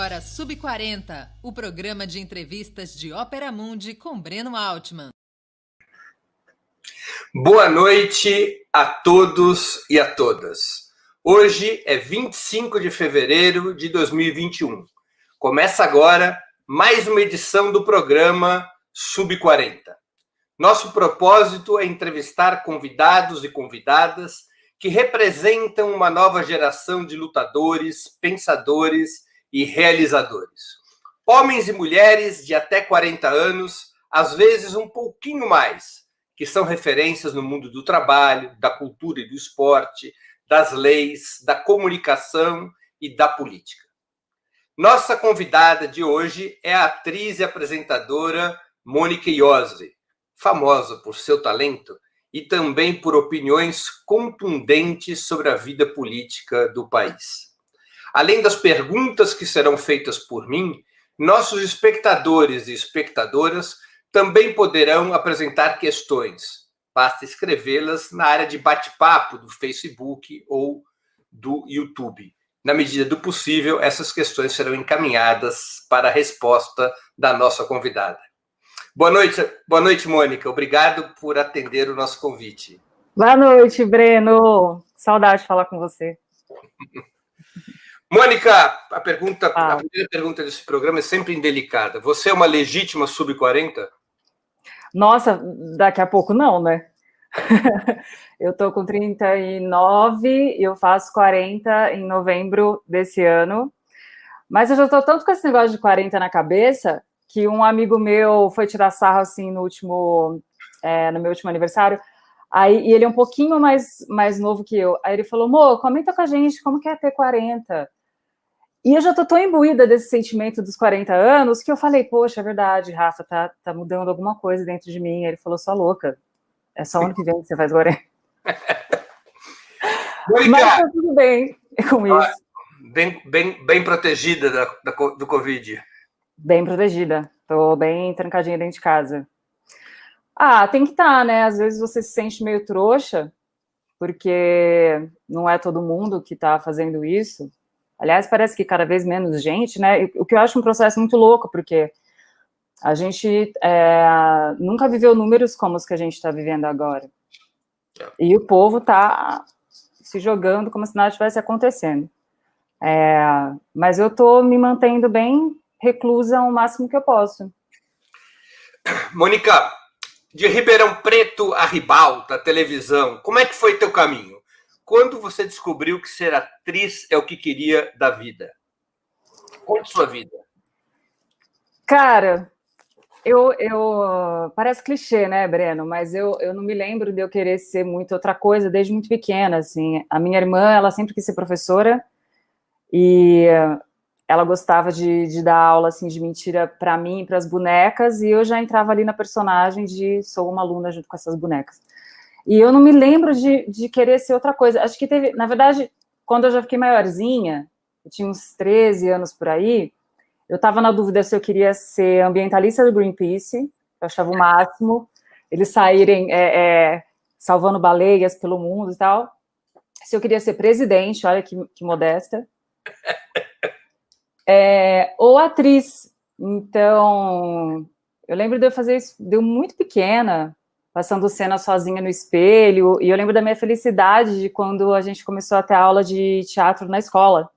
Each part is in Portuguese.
agora Sub40, o programa de entrevistas de Ópera Mundi com Breno Altman. Boa noite a todos e a todas. Hoje é 25 de fevereiro de 2021. Começa agora mais uma edição do programa Sub40. Nosso propósito é entrevistar convidados e convidadas que representam uma nova geração de lutadores, pensadores e realizadores. Homens e mulheres de até 40 anos, às vezes um pouquinho mais, que são referências no mundo do trabalho, da cultura e do esporte, das leis, da comunicação e da política. Nossa convidada de hoje é a atriz e apresentadora Mônica Iose, famosa por seu talento e também por opiniões contundentes sobre a vida política do país. Além das perguntas que serão feitas por mim, nossos espectadores e espectadoras também poderão apresentar questões. Basta escrevê-las na área de bate-papo do Facebook ou do YouTube. Na medida do possível, essas questões serão encaminhadas para a resposta da nossa convidada. Boa noite, Mônica. Obrigado por atender o nosso convite. Boa noite, Breno. Saudade de falar com você. Mônica, a primeira pergunta desse programa é sempre indelicada. Você é uma legítima sub-40? Nossa, daqui a pouco não, né? Eu tô com 39 e eu faço 40 em novembro desse ano. Mas eu já tô tanto com esse negócio de 40 na cabeça que um amigo meu foi tirar sarro assim no meu último aniversário. Aí, e ele é um pouquinho mais novo que eu. Aí ele falou: Mô, comenta com a gente como que é ter 40. E eu já tô tão imbuída desse sentimento dos 40 anos que eu falei: poxa, é verdade, Rafa, tá mudando alguma coisa dentro de mim. Aí ele falou: sua louca, é só ano que vem que você faz 40. Mas tá tudo bem com isso. Bem protegida do Covid. Bem protegida. Tô bem trancadinha dentro de casa. Tem que estar, né? Às vezes você se sente meio trouxa, porque não é todo mundo que tá fazendo isso. Aliás, parece que cada vez menos gente, né? O que eu acho um processo muito louco, porque a gente nunca viveu números como os que a gente está vivendo agora. E o povo tá se jogando como se nada estivesse acontecendo. Mas eu tô me mantendo bem reclusa o máximo que eu posso. Mônica, de Ribeirão Preto a Ribalta, televisão, como é que foi teu caminho? Quando você descobriu que ser atriz é o que queria da vida? Conte sua vida. Cara, parece clichê, né, Breno? Mas eu não me lembro de eu querer ser muito outra coisa desde muito pequena, assim. A minha irmã, ela sempre quis ser professora e ela gostava de dar aula, assim, de mentira para mim e para as bonecas, e eu já entrava ali na personagem de sou uma aluna junto com essas bonecas. E eu não me lembro de querer ser outra coisa. Acho que teve, na verdade, quando eu já fiquei maiorzinha, eu tinha uns 13 anos por aí, eu estava na dúvida se eu queria ser ambientalista do Greenpeace, eu achava o máximo, eles saírem salvando baleias pelo mundo e tal, se eu queria ser presidente, olha que modesta, ou atriz. Então, eu lembro de eu fazer isso, deu muito pequena, passando cena sozinha no espelho, e eu lembro da minha felicidade de quando a gente começou a ter aula de teatro na escola,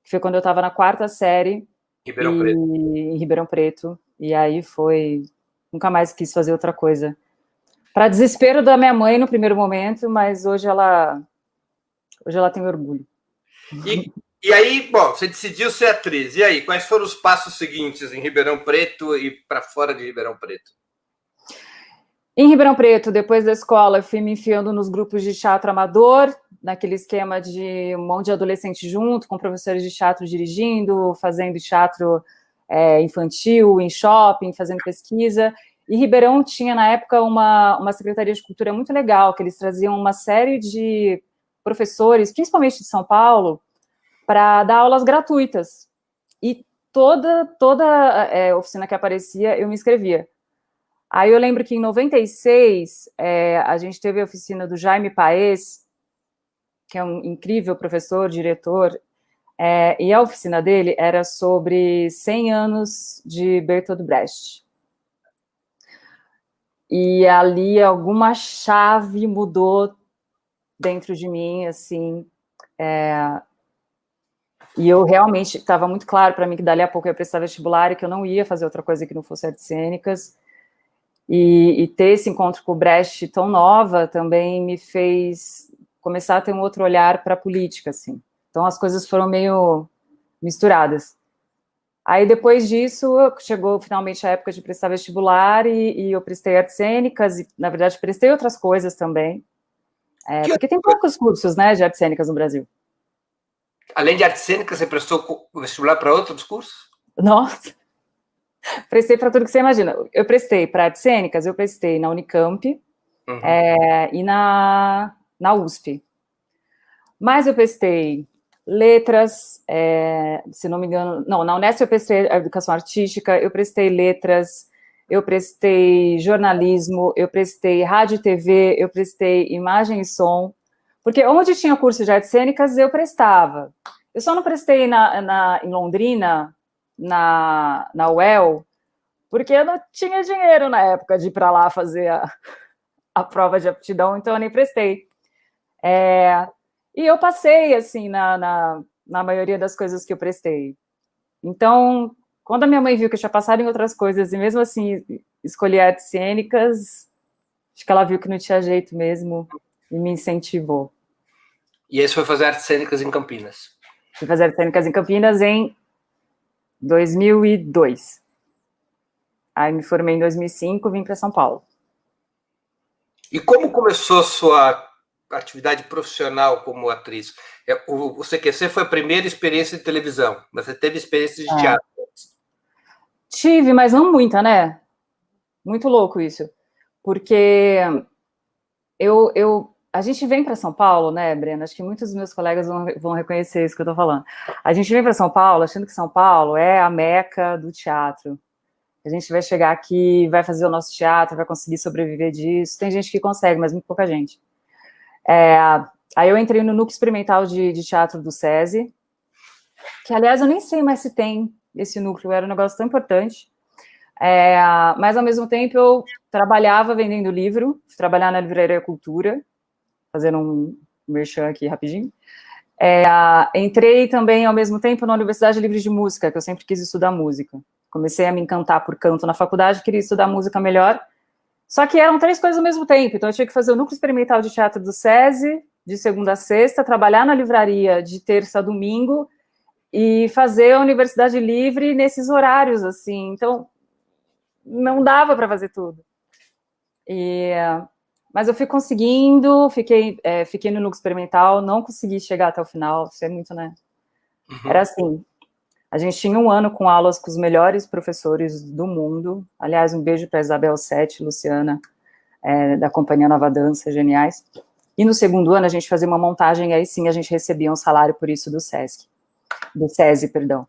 que foi quando eu estava na 4ª série, em Ribeirão Preto, e aí nunca mais quis fazer outra coisa. Para desespero da minha mãe no primeiro momento, mas hoje ela tem orgulho. E aí, bom, você decidiu ser atriz, e aí, quais foram os passos seguintes em Ribeirão Preto e para fora de Ribeirão Preto? Em Ribeirão Preto, depois da escola, eu fui me enfiando nos grupos de teatro amador, naquele esquema de um monte de adolescente junto, com professores de teatro dirigindo, fazendo teatro infantil, em shopping, fazendo pesquisa. E Ribeirão tinha, na época, uma secretaria de cultura muito legal, que eles traziam uma série de professores, principalmente de São Paulo, para dar aulas gratuitas. E toda oficina que aparecia, eu me inscrevia. Aí eu lembro que em 96, a gente teve a oficina do Jaime Paes, que é um incrível professor, diretor, E a oficina dele era sobre 100 anos de Bertolt Brecht. E ali alguma chave mudou dentro de mim, assim, e eu realmente, estava muito claro para mim que dali a pouco eu ia prestar vestibular e que eu não ia fazer outra coisa que não fosse artes cênicas, e ter esse encontro com o Brecht tão nova também me fez começar a ter um outro olhar para a política, assim. Então as coisas foram meio misturadas. Aí, depois disso, chegou finalmente a época de prestar vestibular e eu prestei artes cênicas e, na verdade, prestei outras coisas também, porque tem poucos cursos, né, de artes cênicas no Brasil. Além de artes cênicas, você prestou vestibular para outros cursos? Nossa! Prestei para tudo que você imagina. Eu prestei para artes cênicas, eu prestei na Unicamp e na USP. Mas eu prestei letras, se não me engano, não, na Unesp eu prestei educação artística, eu prestei letras, eu prestei jornalismo, eu prestei rádio e TV, eu prestei imagem e som, porque onde tinha curso de artes cênicas eu prestava. Eu só não prestei em Londrina, na UEL, porque eu não tinha dinheiro na época de ir para lá fazer a prova de aptidão, então eu nem prestei. E eu passei, assim, na maioria das coisas que eu prestei. Então, quando a minha mãe viu que eu tinha passado em outras coisas, e mesmo assim escolhi artes cênicas, acho que ela viu que não tinha jeito mesmo, e me incentivou. E aí você foi fazer artes cênicas em Campinas? Fui fazer artes cênicas em Campinas em 2002. Aí me formei em 2005, vim para São Paulo. E como começou a sua atividade profissional como atriz? O CQC foi a primeira experiência de televisão, mas você teve experiência de teatro? Tive, mas não muita, né? Muito louco isso. Porque a gente vem para São Paulo, né, Brena? Acho que muitos dos meus colegas vão reconhecer isso que eu estou falando. A gente vem para São Paulo achando que São Paulo é a meca do teatro. A gente vai chegar aqui, vai fazer o nosso teatro, vai conseguir sobreviver disso. Tem gente que consegue, mas muito pouca gente. Aí eu entrei no Núcleo Experimental de Teatro do SESI, que, aliás, eu nem sei mais se tem esse núcleo, era um negócio tão importante. Mas, ao mesmo tempo, eu trabalhava vendendo livro, trabalhar na Livraria Cultura, fazendo um merchan aqui rapidinho. Entrei também, ao mesmo tempo, na Universidade Livre de Música, que eu sempre quis estudar música. Comecei a me encantar por canto na faculdade, queria estudar música melhor, só que eram 3 coisas ao mesmo tempo, então eu tinha que fazer o Núcleo Experimental de Teatro do SESI, de segunda a sexta, trabalhar na livraria de terça a domingo, e fazer a Universidade Livre nesses horários, assim, então não dava para fazer tudo. Mas eu fui conseguindo, fiquei no Núcleo Experimental, não consegui chegar até o final, isso é muito, né? Era assim, a gente tinha um ano com aulas com os melhores professores do mundo, aliás, um beijo para Isabel Sete, Luciana, da Companhia Nova Dança, geniais, e no segundo ano a gente fazia uma montagem, aí sim a gente recebia um salário por isso do SESI, perdão.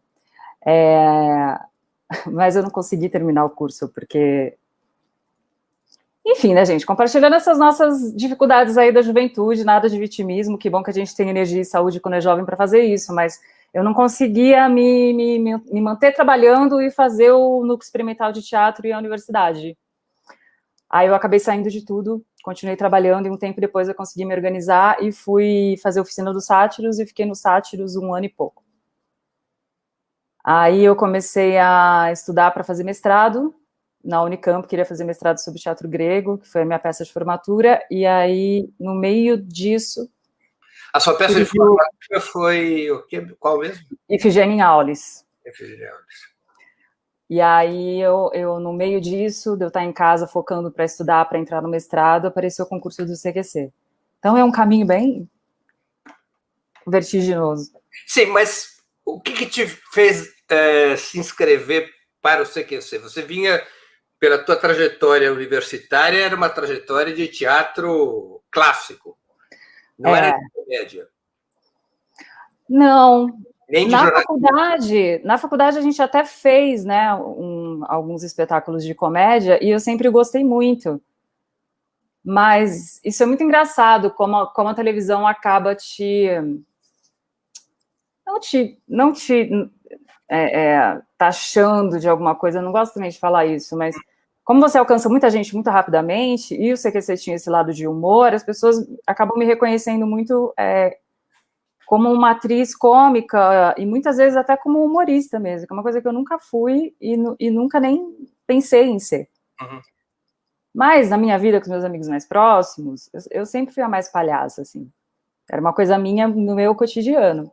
Mas eu não consegui terminar o curso, porque... Enfim, né, gente, compartilhando essas nossas dificuldades aí da juventude, nada de vitimismo, que bom que a gente tem energia e saúde quando é jovem para fazer isso, mas eu não conseguia me manter trabalhando e fazer o Núcleo Experimental de Teatro e a universidade. Aí eu acabei saindo de tudo, continuei trabalhando, e um tempo depois eu consegui me organizar e fui fazer a oficina do Sátiros, e fiquei no Sátiros 1 ano e pouco. Aí eu comecei a estudar para fazer mestrado na Unicamp, queria fazer mestrado sobre teatro grego, que foi a minha peça de formatura, e aí, no meio disso... A sua peça de formatura foi o quê? Qual mesmo? Ifigênia em Aulis. Ifigênia em Aulis. E aí, eu, no meio disso, de eu estar em casa focando para estudar, para entrar no mestrado, apareceu o concurso do CQC. Então, é um caminho bem vertiginoso. Sim, mas o que te fez se inscrever para o CQC? Você vinha, pela tua trajetória universitária, era uma trajetória de teatro clássico. Não era de comédia. Não. Nem de na faculdade a gente até fez, né, alguns espetáculos de comédia, e eu sempre gostei muito. Mas isso é muito engraçado, como a televisão acaba te... não te taxando de alguma coisa, eu não gosto também de falar isso, mas como você alcança muita gente muito rapidamente, e o CQC tinha esse lado de humor, as pessoas acabam me reconhecendo muito como uma atriz cômica, e muitas vezes até como humorista mesmo, que é uma coisa que eu nunca fui e nunca nem pensei em ser. Uhum. Mas, na minha vida, com os meus amigos mais próximos, eu sempre fui a mais palhaça, assim. Era uma coisa minha no meu cotidiano.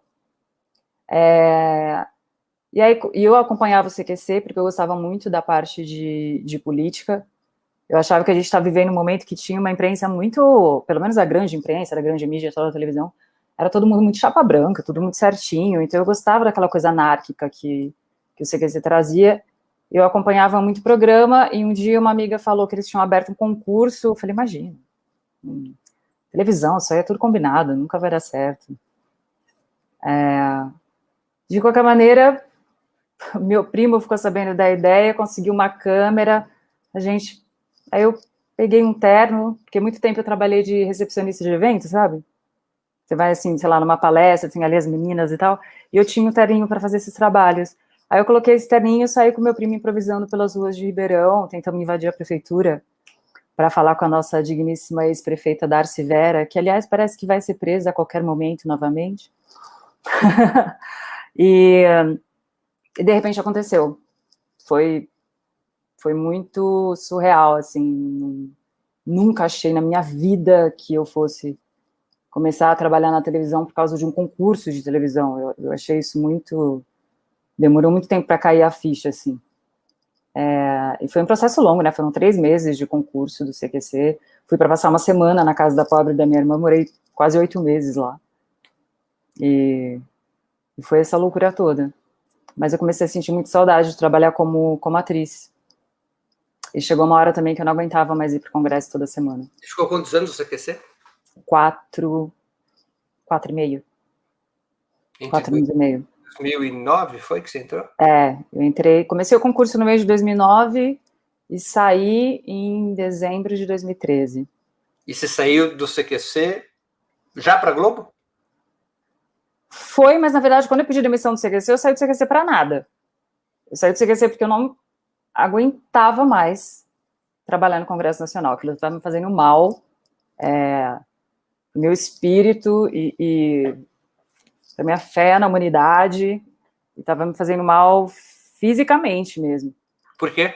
E aí eu acompanhava o CQC porque eu gostava muito da parte de política. Eu achava que a gente estava vivendo um momento que tinha uma imprensa muito, pelo menos a grande imprensa, a grande mídia, toda a televisão, era todo mundo muito chapa branca, tudo muito certinho. Então eu gostava daquela coisa anárquica que o CQC trazia. Eu acompanhava muito o programa e um dia uma amiga falou que eles tinham aberto um concurso. Eu falei, imagina, televisão, isso aí é tudo combinado, nunca vai dar certo. De qualquer maneira, meu primo ficou sabendo da ideia, conseguiu uma câmera, aí eu peguei um terno, porque muito tempo eu trabalhei de recepcionista de eventos, sabe? Você vai, assim, sei lá, numa palestra, tem ali as meninas e tal, e eu tinha um terninho para fazer esses trabalhos. Aí eu coloquei esse terninho e saí com meu primo improvisando pelas ruas de Ribeirão, tentando invadir a prefeitura, para falar com a nossa digníssima ex-prefeita Darcy Vera, que, aliás, parece que vai ser presa a qualquer momento novamente. E de repente aconteceu. Foi muito surreal, assim. Nunca achei na minha vida que eu fosse começar a trabalhar na televisão por causa de um concurso de televisão. Eu achei isso muito... Demorou muito tempo para cair a ficha, assim. E foi um processo longo, né? Foram 3 meses de concurso do CQC. Fui para passar uma semana na casa da pobre da minha irmã, morei quase 8 meses lá. E foi essa loucura toda. Mas eu comecei a sentir muito saudade de trabalhar como atriz. E chegou uma hora também que eu não aguentava mais ir para o congresso toda semana. Você ficou quantos anos no CQC? 4 e meio. 4 anos e meio. 2009 foi que você entrou? Eu comecei o concurso no mês de 2009 e saí em dezembro de 2013. E você saiu do CQC já para Globo? Foi, mas na verdade, quando eu pedi demissão do CQC, eu saí do CQC para nada. Eu saí do CQC porque eu não aguentava mais trabalhar no Congresso Nacional. Aquilo estava me fazendo mal, meu espírito e a minha fé na humanidade, e estava me fazendo mal fisicamente mesmo. Por quê?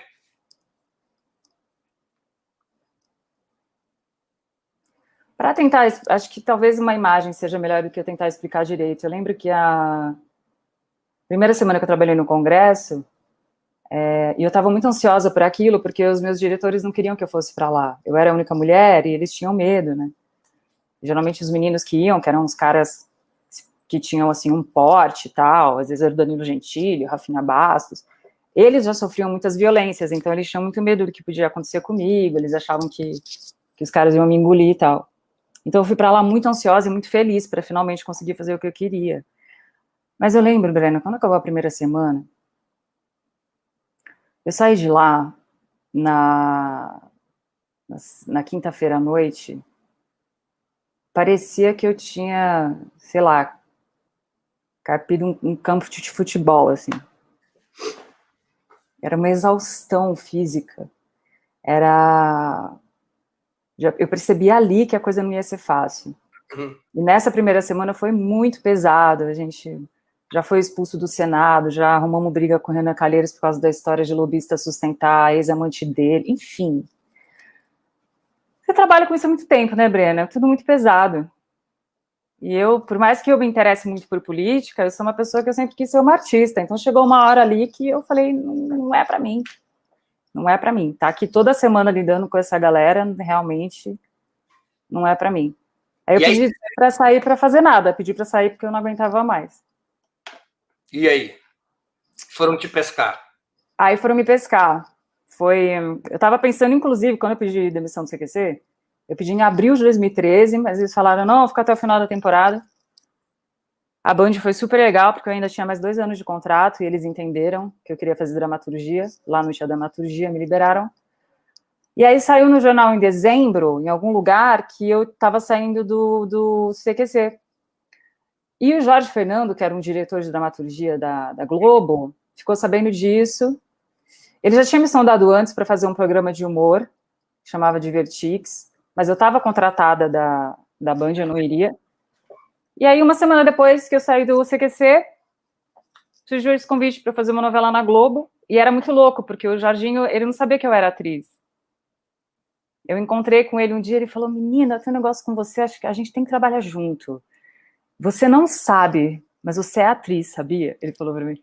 Para tentar, acho que talvez uma imagem seja melhor do que eu tentar explicar direito. Eu lembro que a primeira semana que eu trabalhei no Congresso, e eu estava muito ansiosa por aquilo, porque os meus diretores não queriam que eu fosse para lá. Eu era a única mulher e eles tinham medo, né? Geralmente os meninos que iam, que eram uns caras que tinham, assim, um porte e tal, às vezes era o Danilo Gentili, o Rafinha Bastos, eles já sofriam muitas violências, então eles tinham muito medo do que podia acontecer comigo, eles achavam que os caras iam me engolir e tal. Então eu fui para lá muito ansiosa e muito feliz para finalmente conseguir fazer o que eu queria. Mas eu lembro, Breno, quando acabou a primeira semana, eu saí de lá na quinta-feira à noite, parecia que eu tinha, sei lá, carpido um campo de futebol, assim. Era uma exaustão física. Eu percebi ali que a coisa não ia ser fácil. Uhum. E nessa primeira semana foi muito pesado. A gente já foi expulso do Senado, já arrumamos briga com o Renan Calheiros por causa da história de lobista sustentar a ex-amante dele, enfim. Você trabalha com isso há muito tempo, né, Brena? É tudo muito pesado. E eu, por mais que eu me interesse muito por política, eu sou uma pessoa que eu sempre quis ser uma artista. Então chegou uma hora ali que eu falei, não é para mim. Não é para mim. Tá aqui toda semana lidando com essa galera, realmente não é para mim. Aí eu pedi para sair para fazer nada, pedi para sair porque eu não aguentava mais. E aí? Foram te pescar? Aí foram me pescar. Eu estava pensando, inclusive, quando eu pedi demissão do CQC, eu pedi em abril de 2013, mas eles falaram, não, vou ficar até o final da temporada. A Band foi super legal, porque eu ainda tinha mais 2 anos de contrato, e eles entenderam que eu queria fazer dramaturgia. Lá no Tinha Dramaturgia, me liberaram. E aí saiu no jornal em dezembro, em algum lugar, que eu estava saindo do CQC. E o Jorge Fernando, que era um diretor de dramaturgia da Globo, ficou sabendo disso. Ele já tinha me sondado antes para fazer um programa de humor, que chamava Divertix, mas eu estava contratada da Band, eu não iria. E aí, uma semana depois que eu saí do CQC, surgiu esse convite para fazer uma novela na Globo, e era muito louco, porque o Jorginho, ele não sabia que eu era atriz. Eu encontrei com ele um dia, ele falou, menina, tem um negócio com você, acho que a gente tem que trabalhar junto. Você não sabe, mas você é atriz, sabia? Ele falou para mim.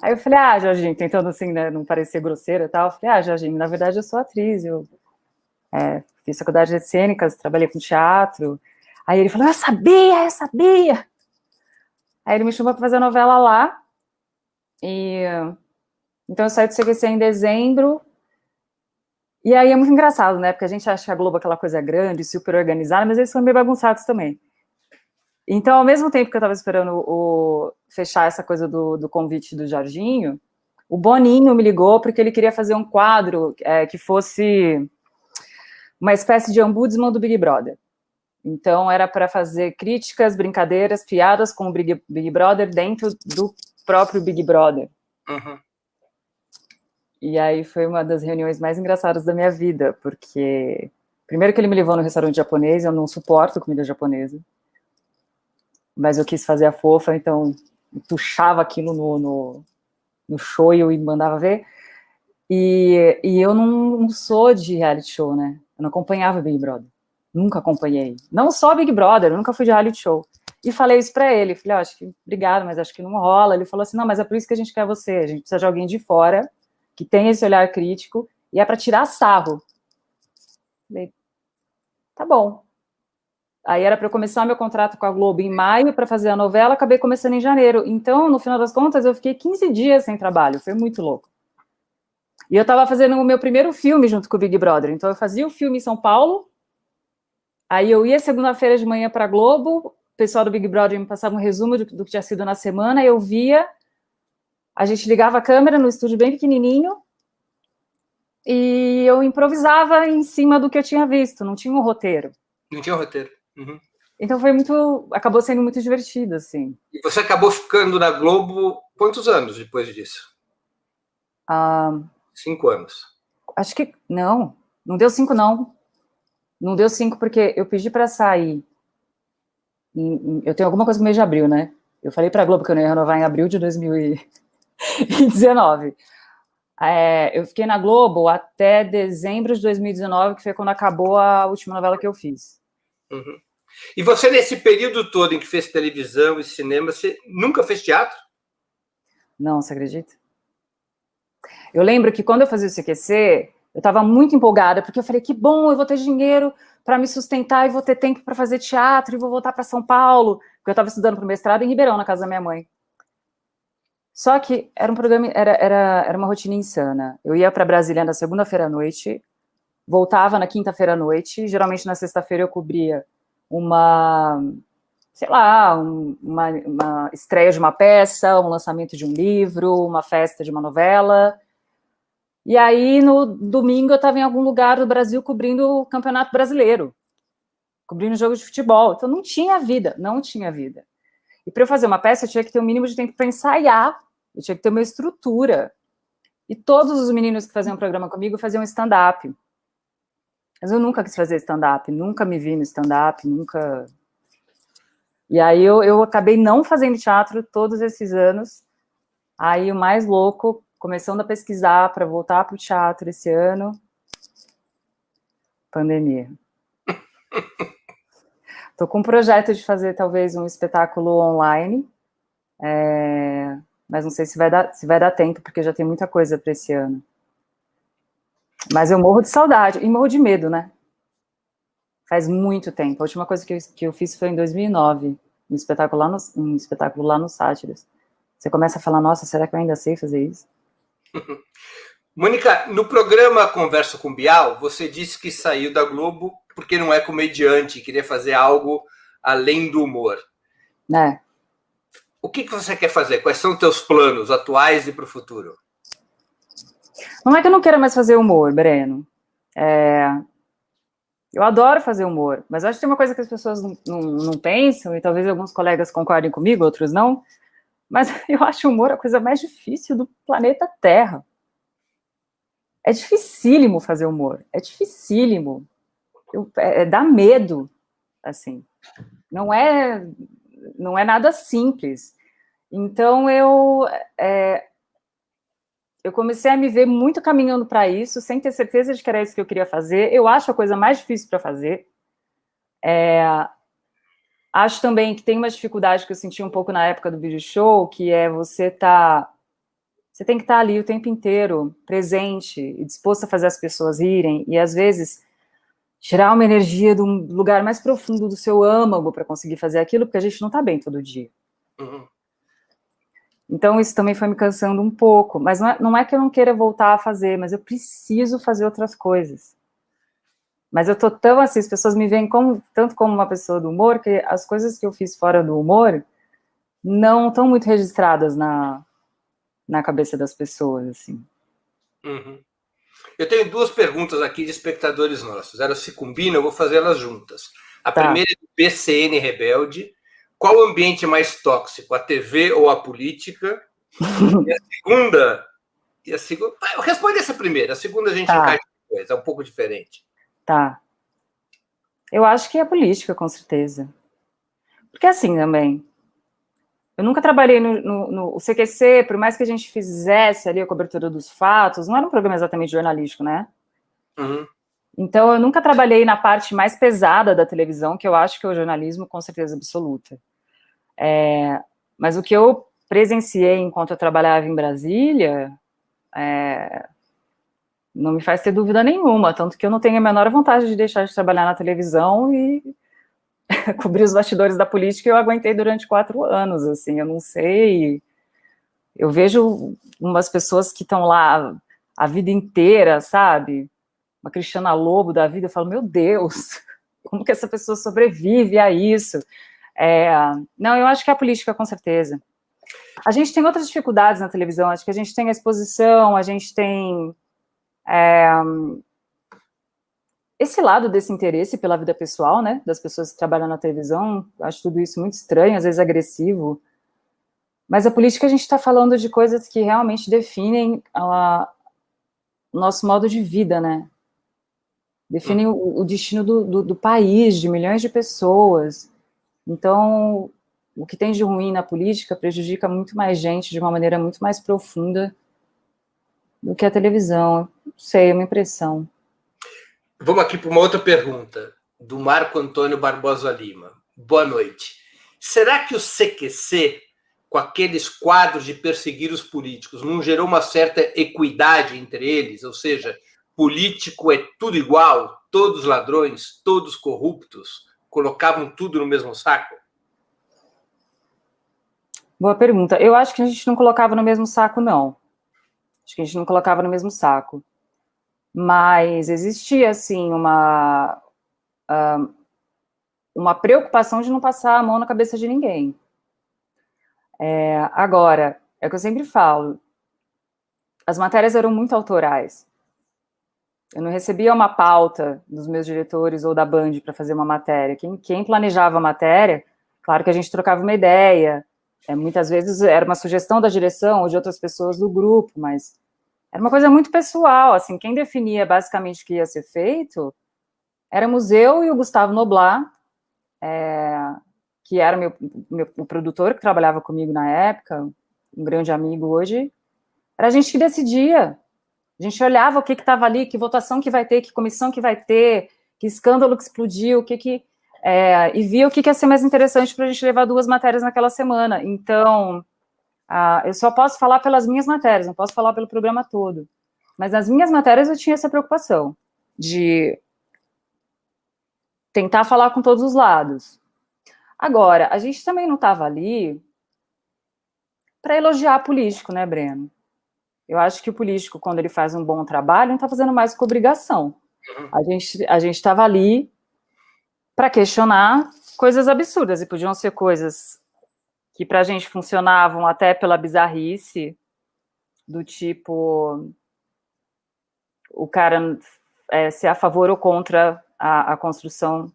Aí eu falei, Jorginho, tentando assim, né, não parecer grosseira e tal, eu falei, Jorginho, na verdade eu sou atriz, eu fiz faculdade de cênicas, trabalhei com teatro. Aí ele falou, eu sabia! Aí ele me chamou para fazer a novela lá, e então eu saí do CQC em dezembro, e aí é muito engraçado, né, porque a gente acha que a Globo é aquela coisa grande, super organizada, mas eles são meio bagunçados também. Então, ao mesmo tempo que eu estava esperando fechar essa coisa do convite do Jorginho, o Boninho me ligou porque ele queria fazer um quadro que fosse uma espécie de ombudsman do Big Brother. Então, era para fazer críticas, brincadeiras, piadas com o Big Brother dentro do próprio Big Brother. Uhum. E aí foi uma das reuniões mais engraçadas da minha vida, porque primeiro que ele me levou no restaurante japonês, eu não suporto comida japonesa, mas eu quis fazer a fofa, então tuchava aquilo no shoyu e mandava ver. E eu não sou de reality show, né? Eu não acompanhava Big Brother. Nunca acompanhei. Não só Big Brother, eu nunca fui de reality show. E falei isso pra ele. Falei, acho que, obrigado, mas acho que não rola. Ele falou assim, não, mas é por isso que a gente quer você. A gente precisa de alguém de fora, que tem esse olhar crítico, e é pra tirar sarro. Falei, tá bom. Aí era para eu começar meu contrato com a Globo em maio para fazer a novela, acabei começando em janeiro. Então, no final das contas, eu fiquei 15 dias sem trabalho, foi muito louco. E eu estava fazendo o meu primeiro filme junto com o Big Brother, então eu fazia o filme em São Paulo, aí eu ia segunda-feira de manhã para a Globo, o pessoal do Big Brother me passava um resumo do que tinha sido na semana, eu via, a gente ligava a câmera no estúdio bem pequenininho, e eu improvisava em cima do que eu tinha visto, não tinha um roteiro. Não tinha roteiro. Uhum. Então acabou sendo muito divertido, assim. E você acabou ficando na Globo quantos anos depois disso? 5 anos. Acho que não deu 5 não. Não deu 5 porque eu pedi para sair. Eu tenho alguma coisa com o mês de abril, né? Eu falei para a Globo que eu não ia renovar em abril de 2019. Eu fiquei na Globo até dezembro de 2019, que foi quando acabou a última novela que eu fiz. Uhum. E você, nesse período todo em que fez televisão e cinema, você nunca fez teatro? Não, você acredita? Eu lembro que quando eu fazia o CQC, eu estava muito empolgada, porque eu falei, que bom, eu vou ter dinheiro para me sustentar e vou ter tempo para fazer teatro e vou voltar para São Paulo, porque eu estava estudando para o mestrado em Ribeirão, na casa da minha mãe. Só que era um programa, era uma rotina insana. Eu ia para Brasília na segunda-feira à noite, voltava na quinta-feira à noite, geralmente na sexta-feira eu cobria uma estreia de uma peça, um lançamento de um livro, uma festa de uma novela. E aí, no domingo, eu estava em algum lugar do Brasil cobrindo o Campeonato Brasileiro, cobrindo jogo de futebol. Então, não tinha vida. E para eu fazer uma peça, eu tinha que ter um mínimo de tempo para ensaiar, eu tinha que ter uma estrutura. E todos os meninos que faziam programa comigo faziam stand-up. Mas eu nunca quis fazer stand-up, nunca me vi no stand-up, nunca... E aí eu acabei não fazendo teatro todos esses anos. Aí o mais louco, começando a pesquisar para voltar para o teatro esse ano, pandemia. Estou com um projeto de fazer talvez um espetáculo online, mas não sei se vai dar tempo, porque já tem muita coisa para esse ano. Mas eu morro de saudade e morro de medo, né? Faz muito tempo. A última coisa que eu fiz foi em 2009, um espetáculo lá no Sátiras. Você começa a falar, nossa, será que eu ainda sei fazer isso? Mônica, no programa Conversa com Bial, você disse que saiu da Globo porque não é comediante, queria fazer algo além do humor. O que você quer fazer? Quais são os teus planos atuais e para o futuro? Não é que eu não queira mais fazer humor, Breno. Eu adoro fazer humor, mas acho que tem uma coisa que as pessoas não pensam, e talvez alguns colegas concordem comigo, outros não, mas eu acho o humor a coisa mais difícil do planeta Terra. É dificílimo fazer humor, é dificílimo. Dá medo, assim. Não é nada simples. Então, eu comecei a me ver muito caminhando para isso, sem ter certeza de que era isso que eu queria fazer. Eu acho a coisa mais difícil para fazer. Acho também que tem uma dificuldade que eu senti um pouco na época do vídeo show, que é você tem que estar ali o tempo inteiro, presente e disposto a fazer as pessoas rirem, e às vezes tirar uma energia do lugar mais profundo do seu âmago para conseguir fazer aquilo, porque a gente não está bem todo dia. Uhum. Então isso também foi me cansando um pouco, mas não é que eu não queira voltar a fazer, mas eu preciso fazer outras coisas. Mas eu tô tão assim, as pessoas me veem tanto como uma pessoa do humor, que as coisas que eu fiz fora do humor não estão muito registradas na cabeça das pessoas, assim. Uhum. Eu tenho duas perguntas aqui de espectadores nossos. Elas se combinam, eu vou fazê-las juntas. A primeira é do PCN Rebelde. Qual o ambiente mais tóxico, a TV ou a política? E a segunda... Responde essa primeira. A segunda a gente encaixa depois, é um pouco diferente. Tá. Eu acho que é a política, com certeza. Porque assim também, eu nunca trabalhei no CQC, por mais que a gente fizesse ali a cobertura dos fatos, não era um programa exatamente jornalístico, né? Uhum. Então, eu nunca trabalhei na parte mais pesada da televisão, que eu acho que é o jornalismo, com certeza absoluta. Mas o que eu presenciei enquanto eu trabalhava em Brasília, não me faz ter dúvida nenhuma, tanto que eu não tenho a menor vontade de deixar de trabalhar na televisão e cobrir os bastidores da política. Eu aguentei durante 4 anos, assim, eu não sei. Eu vejo umas pessoas que estão lá a vida inteira, sabe? Uma Cristiana Lobo da vida, eu falo, meu Deus, como que essa pessoa sobrevive a isso? Não, eu acho que é a política, com certeza. A gente tem outras dificuldades na televisão, acho que a gente tem a exposição, a gente tem esse lado desse interesse pela vida pessoal, né, das pessoas que trabalham na televisão. Acho tudo isso muito estranho, às vezes agressivo. Mas a política, a gente está falando de coisas que realmente definem o nosso modo de vida, né? Definem o destino do país, de milhões de pessoas. Então, o que tem de ruim na política prejudica muito mais gente de uma maneira muito mais profunda do que a televisão. Não sei, é uma impressão. Vamos aqui para uma outra pergunta, do Marco Antônio Barbosa Lima. Boa noite. Será que o CQC, com aqueles quadros de perseguir os políticos, não gerou uma certa equidade entre eles? Ou seja, político é tudo igual, todos ladrões, todos corruptos, colocavam tudo no mesmo saco? Boa pergunta. Eu acho que a gente não colocava no mesmo saco, não. Acho que a gente não colocava no mesmo saco. Mas existia, assim, uma preocupação de não passar a mão na cabeça de ninguém. Agora, é o que eu sempre falo, as matérias eram muito autorais. Eu não recebia uma pauta dos meus diretores ou da Band para fazer uma matéria. Quem planejava a matéria, claro que a gente trocava uma ideia, muitas vezes era uma sugestão da direção ou de outras pessoas do grupo, mas era uma coisa muito pessoal, assim, quem definia basicamente o que ia ser feito éramos eu e o Gustavo Noblat, que era o produtor que trabalhava comigo na época, um grande amigo hoje. Era a gente que decidia. A gente olhava o que estava ali, que votação que vai ter, que comissão que vai ter, que escândalo que explodiu, e via o que ia ser mais interessante para a gente levar 2 matérias naquela semana. Então, eu só posso falar pelas minhas matérias, não posso falar pelo programa todo. Mas nas minhas matérias eu tinha essa preocupação de tentar falar com todos os lados. Agora, a gente também não estava ali para elogiar político, né, Breno? Eu acho que o político, quando ele faz um bom trabalho, não está fazendo mais que obrigação. A gente estava ali para questionar coisas absurdas, e podiam ser coisas que para a gente funcionavam até pela bizarrice, do tipo o cara ser a favor ou contra a construção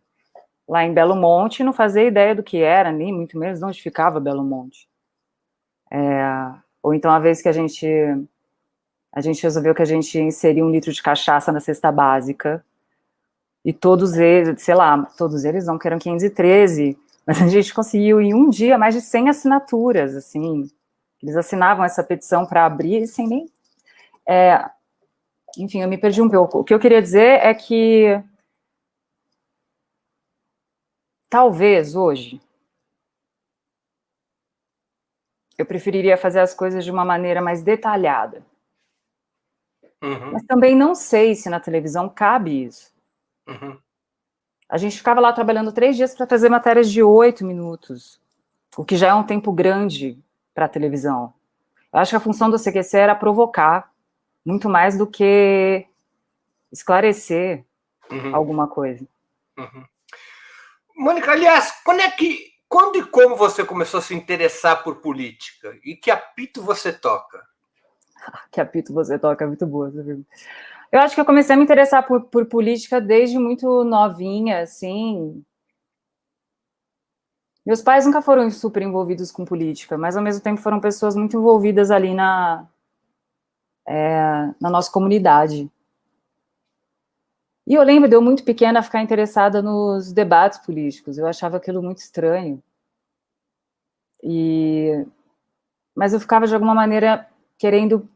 lá em Belo Monte, não fazia ideia do que era, nem muito menos de onde ficava Belo Monte. Ou então, a vez que a gente resolveu que a gente inseria 1 litro de cachaça na cesta básica, e todos eles, sei lá, todos eles não, que eram 513, mas a gente conseguiu em um dia mais de 100 assinaturas, assim, eles assinavam essa petição para abrir, sem nem... enfim, eu me perdi um pouco. O que eu queria dizer é que talvez hoje eu preferiria fazer as coisas de uma maneira mais detalhada. Mas também não sei se na televisão cabe isso. A gente ficava lá trabalhando 3 dias para fazer matérias de 8 minutos, o que já é um tempo grande para a televisão. Eu acho que a função do CQC era provocar, muito mais do que esclarecer alguma coisa. Mônica, aliás, quando e como você começou a se interessar por política? E que apito você toca? Que apito você toca, é muito boa. Eu acho que eu comecei a me interessar por política desde muito novinha, assim. Meus pais nunca foram super envolvidos com política, mas ao mesmo tempo foram pessoas muito envolvidas ali na nossa comunidade. E eu lembro de eu muito pequena ficar interessada nos debates políticos, eu achava aquilo muito estranho. Mas eu ficava, de alguma maneira, querendo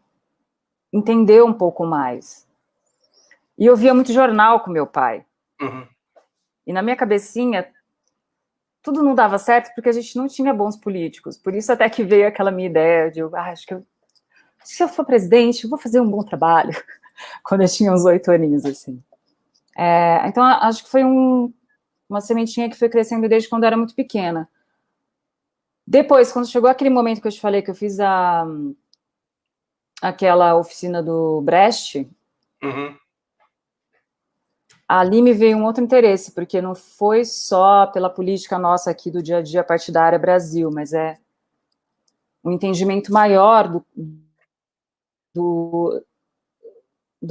entender um pouco mais. E eu via muito jornal com meu pai. E na minha cabecinha, tudo não dava certo porque a gente não tinha bons políticos. Por isso até que veio aquela minha ideia de, acho que se eu for presidente, eu vou fazer um bom trabalho. Quando eu tinha uns 8 aninhos, assim. Então, acho que foi uma sementinha que foi crescendo desde quando eu era muito pequena. Depois, quando chegou aquele momento que eu te falei que eu fiz aquela oficina do Brecht, ali me veio um outro interesse, porque não foi só pela política nossa aqui do dia a dia partidária Brasil, mas é um entendimento maior do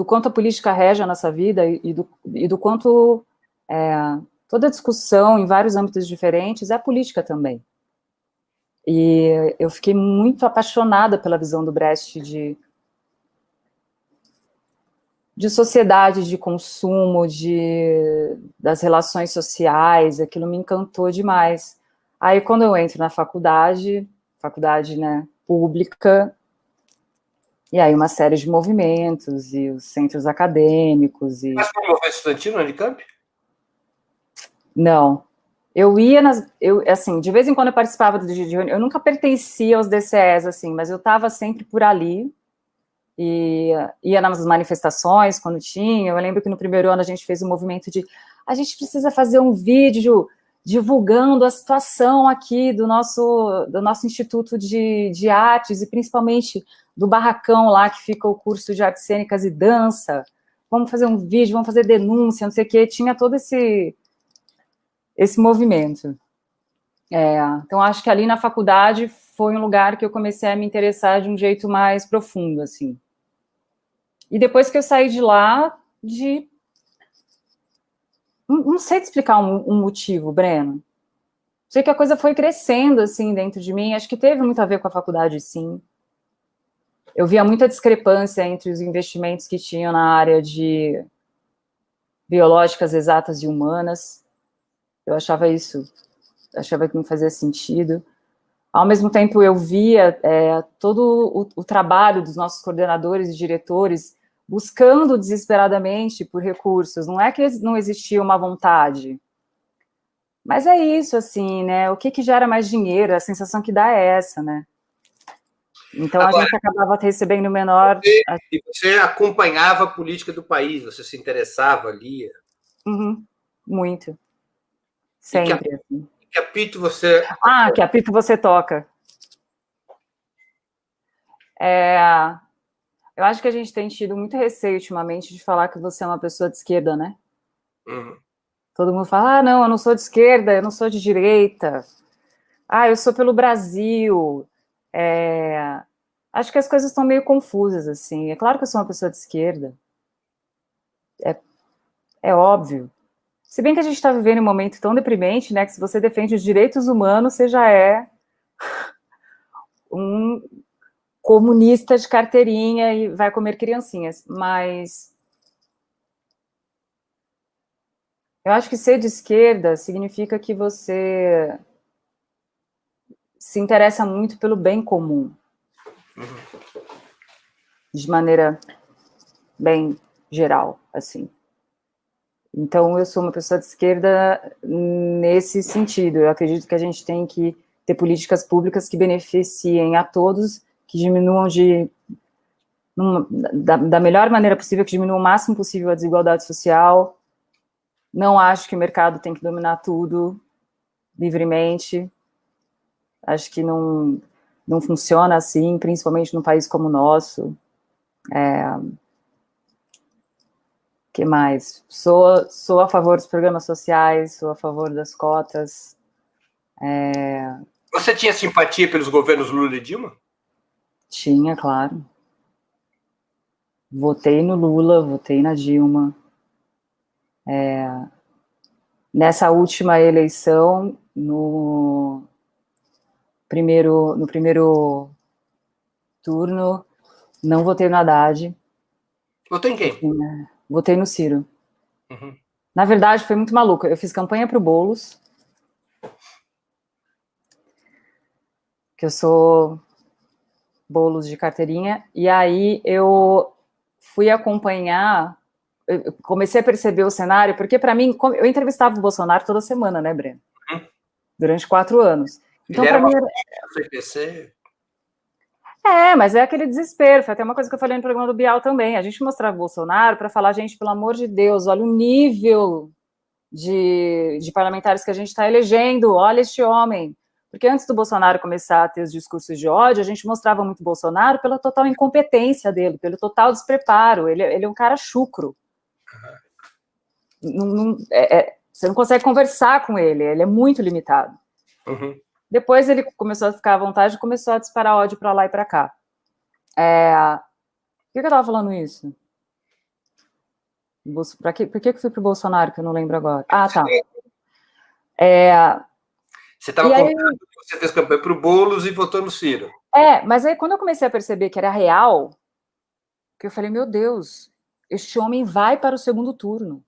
quanto a política rege a nossa vida e do quanto toda discussão em vários âmbitos diferentes é política também. E eu fiquei muito apaixonada pela visão do Brecht de sociedade, de consumo, das relações sociais, aquilo me encantou demais. Aí, quando eu entro na faculdade, né, pública, e aí uma série de movimentos, e os centros acadêmicos... Mas foi movimento estudantil no Unicamp? Não. Eu ia assim, de vez em quando eu participava eu nunca pertencia aos DCEs, assim, mas eu estava sempre por ali, e ia nas manifestações quando tinha. Eu lembro que no primeiro ano a gente fez um movimento a gente precisa fazer um vídeo divulgando a situação aqui do nosso Instituto de Artes, e principalmente do barracão lá que fica o curso de artes cênicas e dança. Vamos fazer um vídeo, vamos fazer denúncia, não sei o quê. Tinha todo esse movimento. Então, acho que ali na faculdade foi um lugar que eu comecei a me interessar de um jeito mais profundo, assim. E depois que eu saí de lá, não sei te explicar um motivo, Breno. Sei que a coisa foi crescendo, assim, dentro de mim. Acho que teve muito a ver com a faculdade, sim. Eu via muita discrepância entre os investimentos que tinham na área de biológicas, exatas e humanas. Eu achava que não fazia sentido. Ao mesmo tempo, eu via todo o trabalho dos nossos coordenadores e diretores buscando desesperadamente por recursos. Não é que não existia uma vontade, mas é isso, assim, né? O que gera mais dinheiro? A sensação que dá é essa, né? Então, agora, a gente acabava recebendo menor... E você acompanhava a política do país, você se interessava, lia? Muito. Sempre. Que apito você... que apito você toca. Eu acho que a gente tem tido muito receio ultimamente de falar que você é uma pessoa de esquerda, né? Todo mundo fala, não, eu não sou de esquerda, eu não sou de direita. Eu sou pelo Brasil. Acho que as coisas estão meio confusas, assim. É claro que eu sou uma pessoa de esquerda. É óbvio. Se bem que a gente está vivendo um momento tão deprimente, né, que se você defende os direitos humanos, você já é um comunista de carteirinha e vai comer criancinhas. Mas eu acho que ser de esquerda significa que você se interessa muito pelo bem comum. De maneira bem geral, assim. Então, eu sou uma pessoa de esquerda nesse sentido. Eu acredito que a gente tem que ter políticas públicas que beneficiem a todos, que diminuam da melhor maneira possível, que diminuam o máximo possível a desigualdade social. Não acho que o mercado tem que dominar tudo livremente. Acho que não funciona assim, principalmente num país como o nosso. Que mais? Sou a favor dos programas sociais, sou a favor das cotas. Você tinha simpatia pelos governos Lula e Dilma? Tinha, claro. Votei no Lula, votei na Dilma. Nessa última eleição, no primeiro turno, não votei no Haddad. Votou em quem? Votei no Ciro. Uhum. Na verdade, foi muito maluco. Eu fiz campanha para o Boulos, que eu sou Boulos de carteirinha, e aí eu fui acompanhar, eu comecei a perceber o cenário, porque para mim, eu entrevistava o Bolsonaro toda semana, né, Breno? Durante 4 anos. Então, para mim... CPC. Mas é aquele desespero, foi até uma coisa que eu falei no programa do Bial também, a gente mostrava o Bolsonaro para falar, gente, pelo amor de Deus, olha o nível de parlamentares que a gente está elegendo, olha este homem. Porque antes do Bolsonaro começar a ter os discursos de ódio, a gente mostrava muito o Bolsonaro pela total incompetência dele, pelo total despreparo, ele é um cara chucro. Você não consegue conversar com ele é muito limitado. Uhum. Depois ele começou a ficar à vontade e começou a disparar ódio para lá e para cá. Por que eu estava falando isso? Por que eu fui para o Bolsonaro, que eu não lembro agora? Ah, tá. Você estava contando que você fez campanha para o Boulos e votou no Ciro. Mas aí quando eu comecei a perceber que era real, que eu falei, meu Deus, este homem vai para o segundo turno.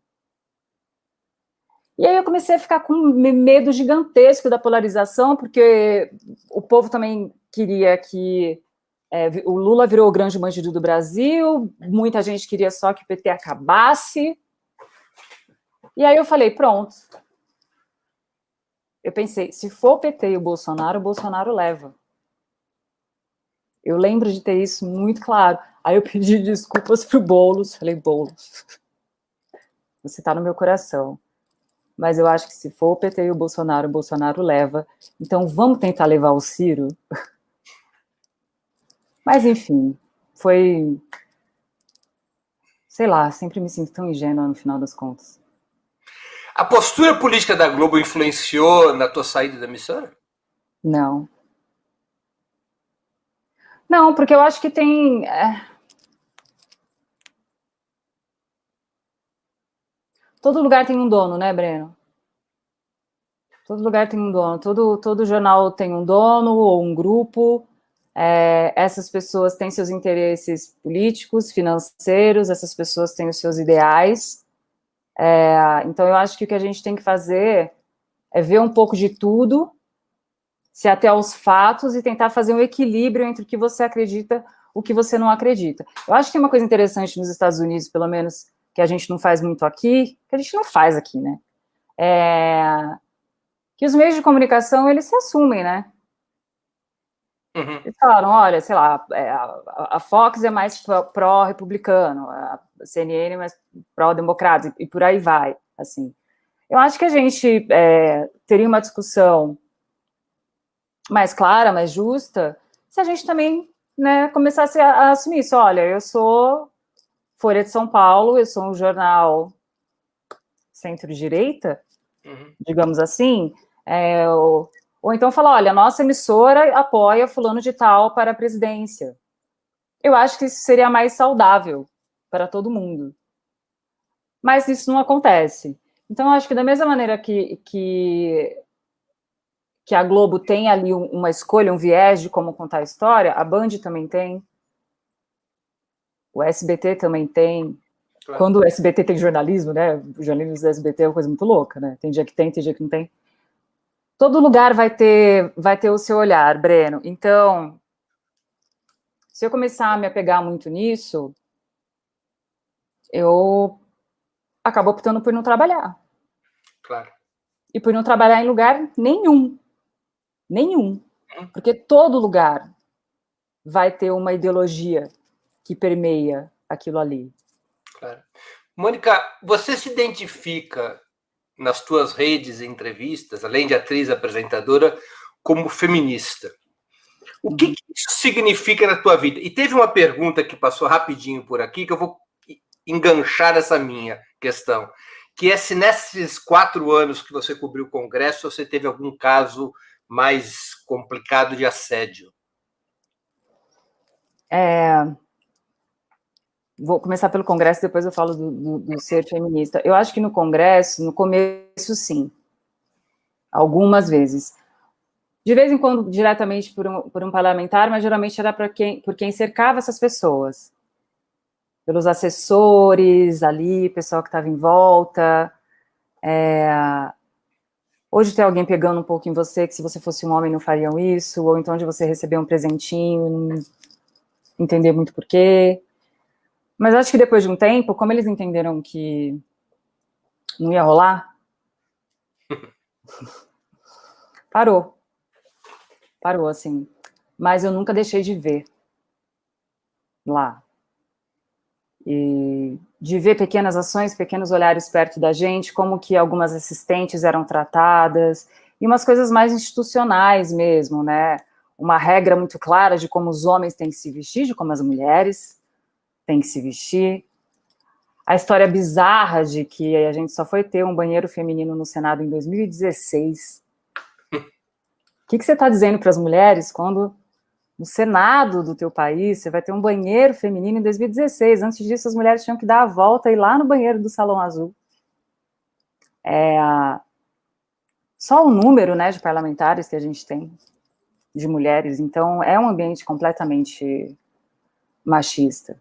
E aí eu comecei a ficar com medo gigantesco da polarização, porque o povo também queria que o Lula virou o grande bandido do Brasil, muita gente queria só que o PT acabasse. E aí eu falei, pronto. Eu pensei, se for o PT e o Bolsonaro leva. Eu lembro de ter isso muito claro. Aí eu pedi desculpas pro Boulos, falei, Boulos, você tá no meu coração. Mas eu acho que se for o PT e o Bolsonaro leva. Então vamos tentar levar o Ciro? Mas enfim, foi... Sei lá, sempre me sinto tão ingênua no final das contas. A postura política da Globo influenciou na tua saída da emissora? Não. Não, porque eu acho que tem... Todo lugar tem um dono, né, Breno? Todo lugar tem um dono. Todo jornal tem um dono ou um grupo. Essas pessoas têm seus interesses políticos, financeiros, essas pessoas têm os seus ideais. Então, eu acho que o que a gente tem que fazer é ver um pouco de tudo, se ater aos fatos e tentar fazer um equilíbrio entre o que você acredita e o que você não acredita. Eu acho que tem uma coisa interessante nos Estados Unidos, pelo menos, que a gente não faz muito aqui, que a gente não faz aqui, né? Que os meios de comunicação, eles se assumem, né? Uhum. Eles falaram, olha, sei lá, a Fox é mais pró-republicano, a CNN é mais pró-democrata, e por aí vai, assim. Eu acho que a gente teria uma discussão mais clara, mais justa, se a gente também, né, começasse a assumir isso. Olha, eu sou Folha de São Paulo, eu sou um jornal centro-direita, digamos assim, ou então falar, olha, a nossa emissora apoia fulano de tal para a presidência. Eu acho que isso seria mais saudável para todo mundo. Mas isso não acontece. Então, acho que da mesma maneira que a Globo tem ali uma escolha, um viés de como contar a história, a Band também tem, o SBT também tem. Claro. Quando o SBT tem jornalismo, né? O jornalismo do SBT é uma coisa muito louca, né? Tem dia que tem dia que não tem. Todo lugar vai ter o seu olhar, Breno. Então, se eu começar a me apegar muito nisso, eu acabo optando por não trabalhar. Claro. E por não trabalhar em lugar nenhum. Nenhum. Porque todo lugar vai ter uma ideologia que permeia aquilo ali. Claro. Mônica, você se identifica nas tuas redes e entrevistas, além de atriz, apresentadora, como feminista. O que isso significa na tua vida? E teve uma pergunta que passou rapidinho por aqui, que eu vou enganchar essa minha questão, que é se nesses 4 anos que você cobriu o Congresso, você teve algum caso mais complicado de assédio? Vou começar pelo Congresso, depois eu falo do ser feminista. Eu acho que no Congresso, no começo, sim. Algumas vezes. De vez em quando, diretamente por um parlamentar, mas geralmente era por quem cercava essas pessoas. Pelos assessores ali, pessoal que estava em volta. Hoje tem alguém pegando um pouco em você, que se você fosse um homem não fariam isso, ou então de você receber um presentinho, não entender muito porquê. Mas acho que depois de um tempo, como eles entenderam que não ia rolar, parou, assim. Mas eu nunca deixei de ver lá. E de ver pequenas ações, pequenos olhares perto da gente, como que algumas assistentes eram tratadas, e umas coisas mais institucionais mesmo, né? Uma regra muito clara de como os homens têm que se vestir, de como as mulheres têm que se vestir. A história bizarra de que a gente só foi ter um banheiro feminino no Senado em 2016. O que você está dizendo para as mulheres quando no Senado do teu país você vai ter um banheiro feminino em 2016? Antes disso, as mulheres tinham que dar a volta e ir lá no banheiro do Salão Azul. Só o número, né, de parlamentares que a gente tem, de mulheres, então é um ambiente completamente machista.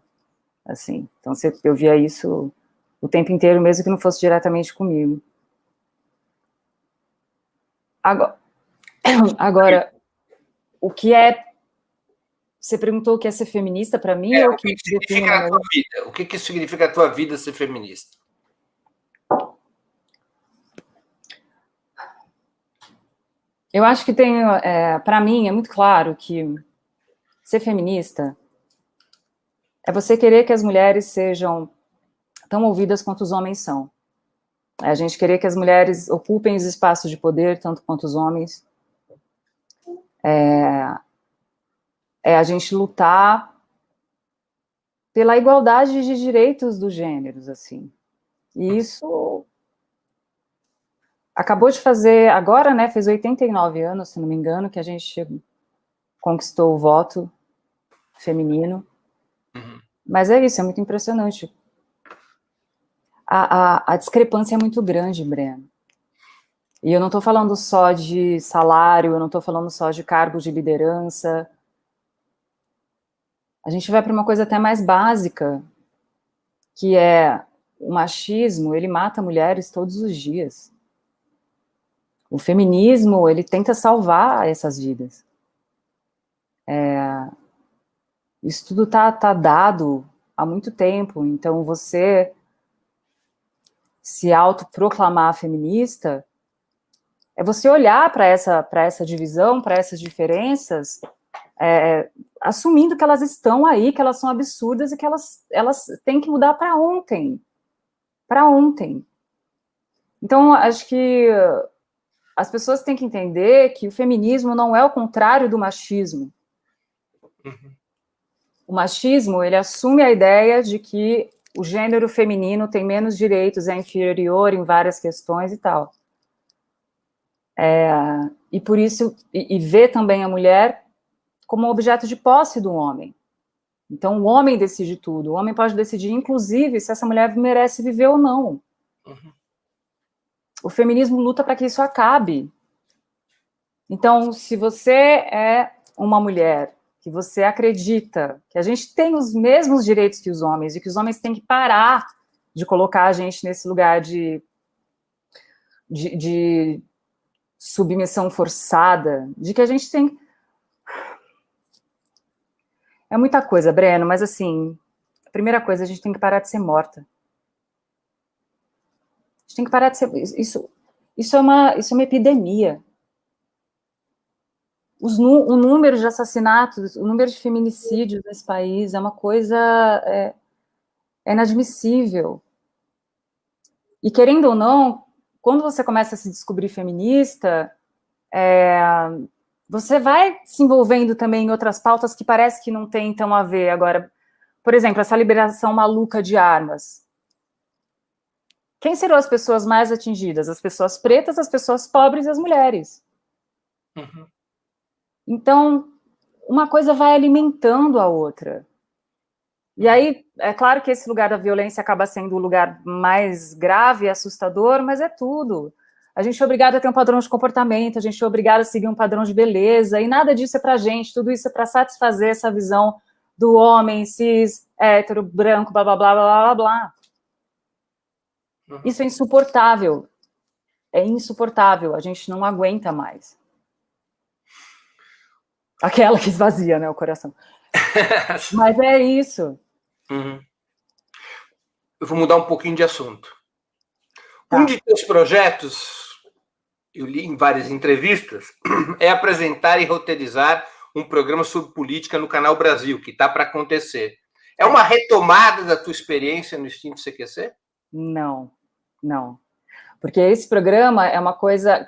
Assim, então eu via isso o tempo inteiro, mesmo que não fosse diretamente comigo. Agora, o que é... Você perguntou o que é ser feminista para mim? Ou o que significa na tua vida? O que isso significa na tua vida ser feminista? Eu acho que tem... para mim, é muito claro que ser feminista é você querer que as mulheres sejam tão ouvidas quanto os homens são. É a gente querer que as mulheres ocupem os espaços de poder tanto quanto os homens. É a gente lutar pela igualdade de direitos dos gêneros, assim. E isso acabou de fazer, agora, né, fez 89 anos, se não me engano, que a gente conquistou o voto feminino. Mas é isso, é muito impressionante. A discrepância é muito grande, Breno. E eu não estou falando só de salário, eu não estou falando só de cargos de liderança. A gente vai para uma coisa até mais básica, que é o machismo, ele mata mulheres todos os dias. O feminismo, ele tenta salvar essas vidas. Isso tudo tá dado há muito tempo, então você se autoproclamar feminista é você olhar para essa divisão, para essas diferenças, assumindo que elas estão aí, que elas são absurdas e que elas têm que mudar para ontem. Para ontem. Então, acho que as pessoas têm que entender que o feminismo não é o contrário do machismo. O machismo, ele assume a ideia de que o gênero feminino tem menos direitos, é inferior em várias questões e tal. E por isso, e vê também a mulher como um objeto de posse do homem. Então, o homem decide tudo. O homem pode decidir, inclusive, se essa mulher merece viver ou não. O feminismo luta para que isso acabe. Então, se você é uma mulher, que você acredita que a gente tem os mesmos direitos que os homens, e que os homens têm que parar de colocar a gente nesse lugar de submissão forçada, de que a gente tem... É muita coisa, Breno, mas assim, a primeira coisa, a gente tem que parar de ser morta. A gente tem que parar de ser... Isso é uma epidemia. O número de assassinatos, o número de feminicídios nesse país é uma coisa inadmissível. E querendo ou não, quando você começa a se descobrir feminista, você vai se envolvendo também em outras pautas que parece que não tem tão a ver. Agora, por exemplo, essa liberação maluca de armas. Quem serão as pessoas mais atingidas? As pessoas pretas, as pessoas pobres e as mulheres. Uhum. Então, uma coisa vai alimentando a outra. E aí, é claro que esse lugar da violência acaba sendo o lugar mais grave e assustador, mas é tudo. A gente é obrigado a ter um padrão de comportamento, a gente é obrigado a seguir um padrão de beleza, e nada disso é pra gente, tudo isso é para satisfazer essa visão do homem cis, hétero, branco, blá, blá, blá, blá, blá, blá. Isso é insuportável. É insuportável, a gente não aguenta mais. Aquela que esvazia, né, o coração. Mas é isso. Uhum. Eu vou mudar um pouquinho de assunto. Tá. Um de teus projetos, eu li em várias entrevistas, é apresentar e roteirizar um programa sobre política no Canal Brasil, que está para acontecer. É uma retomada da tua experiência no Extinto CQC? Não. Porque esse programa é uma coisa...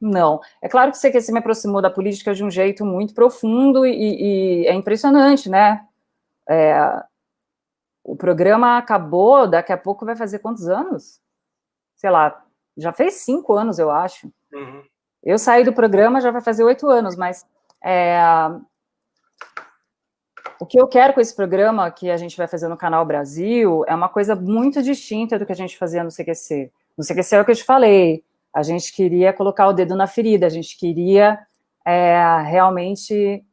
Não. É claro que o CQC me aproximou da política de um jeito muito profundo e é impressionante, né? O programa acabou, daqui a pouco vai fazer quantos anos? Sei lá, já fez 5 anos, eu acho. Uhum. Eu saí do programa, já vai fazer 8 anos, mas o que eu quero com esse programa que a gente vai fazer no Canal Brasil é uma coisa muito distinta do que a gente fazia no CQC. No CQC é o que eu te falei, a gente queria colocar o dedo na ferida, a gente queria realmente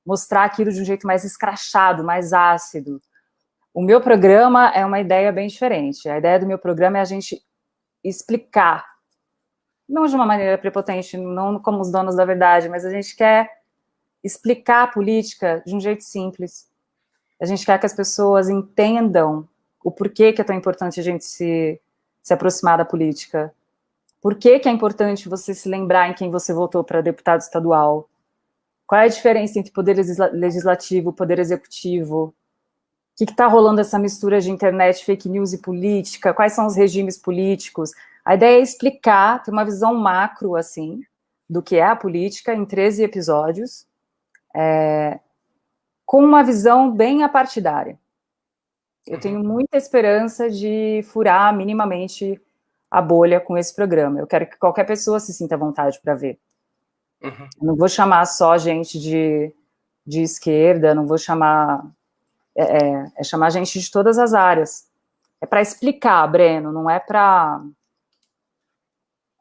mostrar aquilo de um jeito mais escrachado, mais ácido. O meu programa é uma ideia bem diferente. A ideia do meu programa é a gente explicar, não de uma maneira prepotente, não como os donos da verdade, mas a gente quer explicar a política de um jeito simples. A gente quer que as pessoas entendam o porquê que é tão importante a gente se aproximar da política. Por que é importante você se lembrar em quem você votou para deputado estadual? Qual é a diferença entre poder legislativo e poder executivo? O que está rolando essa mistura de internet, fake news e política? Quais são os regimes políticos? A ideia é explicar, ter uma visão macro, assim, do que é a política, em 13 episódios, com uma visão bem apartidária. Eu tenho muita esperança de furar minimamente a bolha com esse programa. Eu quero que qualquer pessoa se sinta à vontade para ver. Uhum. Eu não vou chamar só gente de esquerda, não vou chamar... É chamar gente de todas as áreas. É para explicar, Breno, não é para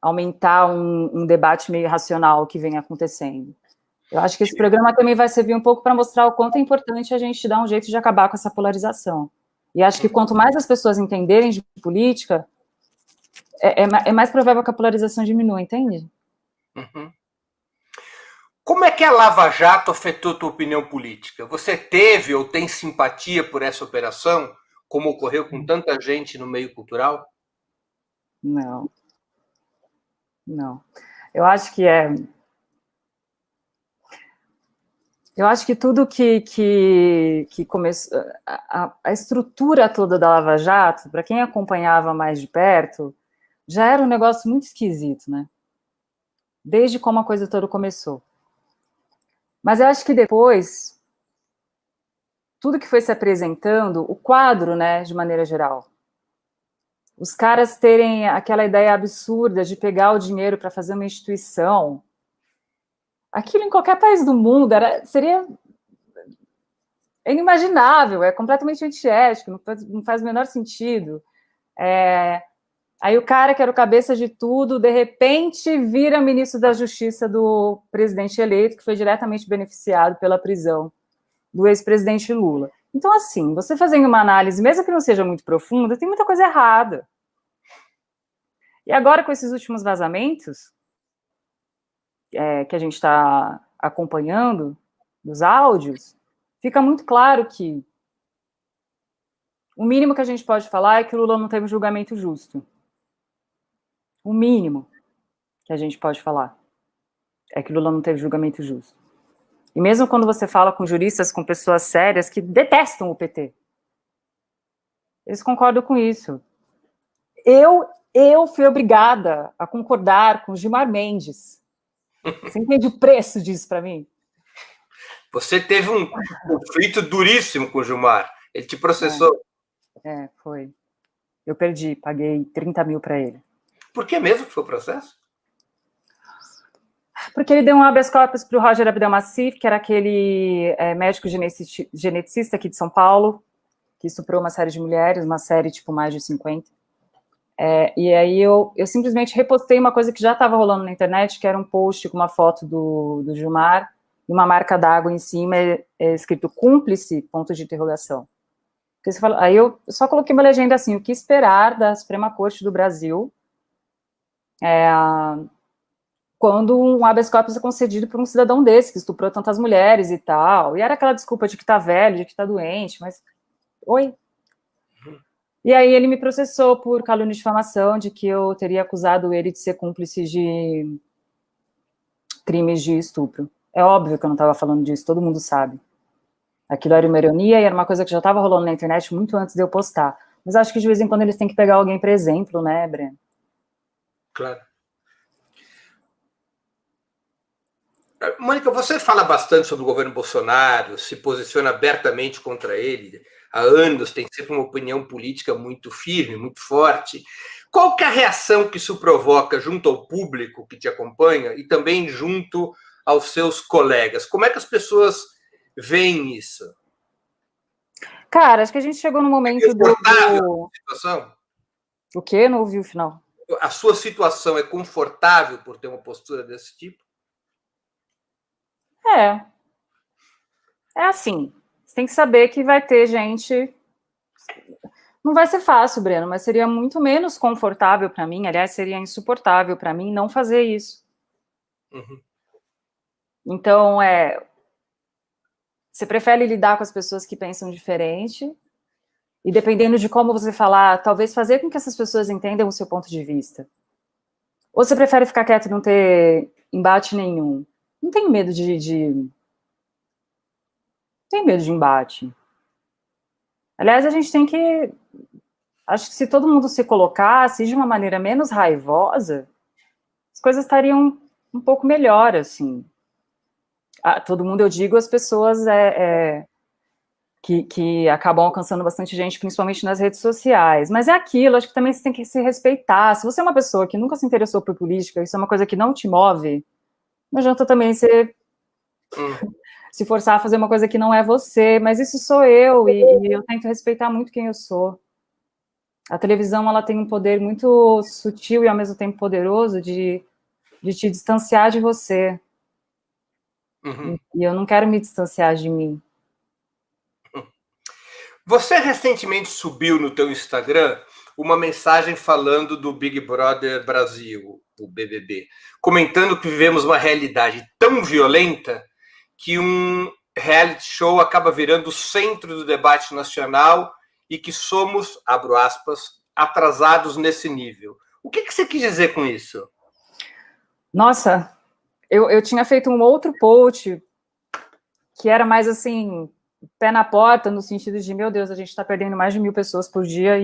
aumentar um debate meio racional que vem acontecendo. Eu acho que esse programa também vai servir um pouco para mostrar o quanto é importante a gente dar um jeito de acabar com essa polarização. E acho que quanto mais as pessoas entenderem de política, é mais provável que a polarização diminua, entende? Uhum. Como é que a Lava Jato afetou tua opinião política? Você teve ou tem simpatia por essa operação, como ocorreu com tanta gente no meio cultural? Não. Eu acho que Eu acho que tudo que começou... A estrutura toda da Lava Jato, para quem acompanhava mais de perto, já era um negócio muito esquisito, né? Desde como a coisa toda começou. Mas eu acho que depois, tudo que foi se apresentando, o quadro, né, de maneira geral, os caras terem aquela ideia absurda de pegar o dinheiro para fazer uma instituição, aquilo em qualquer país do mundo seria inimaginável, é completamente antiético, não faz o menor sentido. Aí o cara que era o cabeça de tudo, de repente vira ministro da Justiça do presidente eleito, que foi diretamente beneficiado pela prisão do ex-presidente Lula. Então, assim, você fazendo uma análise, mesmo que não seja muito profunda, tem muita coisa errada. E agora, com esses últimos vazamentos, que a gente está acompanhando, dos áudios, fica muito claro que o mínimo que a gente pode falar é que o Lula não teve um julgamento justo. O mínimo que a gente pode falar é que o Lula não teve julgamento justo. E mesmo quando você fala com juristas, com pessoas sérias que detestam o PT, eles concordam com isso. Eu fui obrigada a concordar com o Gilmar Mendes. Você entende o preço disso para mim? Você teve um conflito duríssimo com o Gilmar. Ele te processou. Foi. Eu perdi, paguei 30 mil para ele. Por que mesmo que foi o processo? Porque ele deu um habeas corpus para o Roger Abdelmassif, que era aquele médico geneticista aqui de São Paulo, que estuprou uma série de mulheres, uma série tipo mais de 50. E aí eu simplesmente repostei uma coisa que já estava rolando na internet, que era um post com uma foto do Gilmar, e uma marca d'água em cima, escrito cúmplice, ponto de interrogação. Porque você fala, aí eu só coloquei uma legenda assim, o que esperar da Suprema Corte do Brasil quando um habeas corpus é concedido por um cidadão desse, que estuprou tantas mulheres e tal, e era aquela desculpa de que tá velho, de que tá doente, mas, oi? E aí ele me processou por calúnia e difamação, de que eu teria acusado ele de ser cúmplice de crimes de estupro. É óbvio que eu não estava falando disso, todo mundo sabe. Aquilo era uma ironia e era uma coisa que já estava rolando na internet muito antes de eu postar. Mas acho que de vez em quando eles têm que pegar alguém para exemplo, né, Breno? Claro. Mônica, você fala bastante sobre o governo Bolsonaro, se posiciona abertamente contra ele. Há anos tem sempre uma opinião política muito firme, muito forte. Qual que é a reação que isso provoca junto ao público que te acompanha e também junto aos seus colegas? Como é que as pessoas veem isso? Cara, acho que a gente chegou no momento a situação? O quê? Não ouvi o final. A sua situação é confortável por ter uma postura desse tipo? É assim, você tem que saber que vai ter gente... Não vai ser fácil, Breno, mas seria muito menos confortável para mim, aliás, seria insuportável para mim não fazer isso. Uhum. Então, você prefere lidar com as pessoas que pensam diferente, e dependendo de como você falar, talvez fazer com que essas pessoas entendam o seu ponto de vista. Ou você prefere ficar quieto e não ter embate nenhum? Não tenho medo Não tenho medo de embate. Aliás, a gente tem que... Acho que se todo mundo se colocasse de uma maneira menos raivosa, as coisas estariam um pouco melhor, assim. Todo mundo, eu digo, as pessoas que acabam alcançando bastante gente, principalmente nas redes sociais. Mas é aquilo, acho que também você tem que se respeitar. Se você é uma pessoa que nunca se interessou por política, isso é uma coisa que não te move, não adianta também você se forçar a fazer uma coisa que não é você, mas isso sou eu, e eu tento respeitar muito quem eu sou. A televisão, ela tem um poder muito sutil e ao mesmo tempo poderoso de te distanciar de você. Uhum. E eu não quero me distanciar de mim. Você recentemente subiu no teu Instagram uma mensagem falando do Big Brother Brasil, o BBB, comentando que vivemos uma realidade tão violenta que um reality show acaba virando o centro do debate nacional e que somos, abro aspas, atrasados nesse nível. O que você quis dizer com isso? Nossa, eu tinha feito um outro post que era mais assim, pé na porta, no sentido de, meu Deus, a gente está perdendo mais de 1.000 pessoas por dia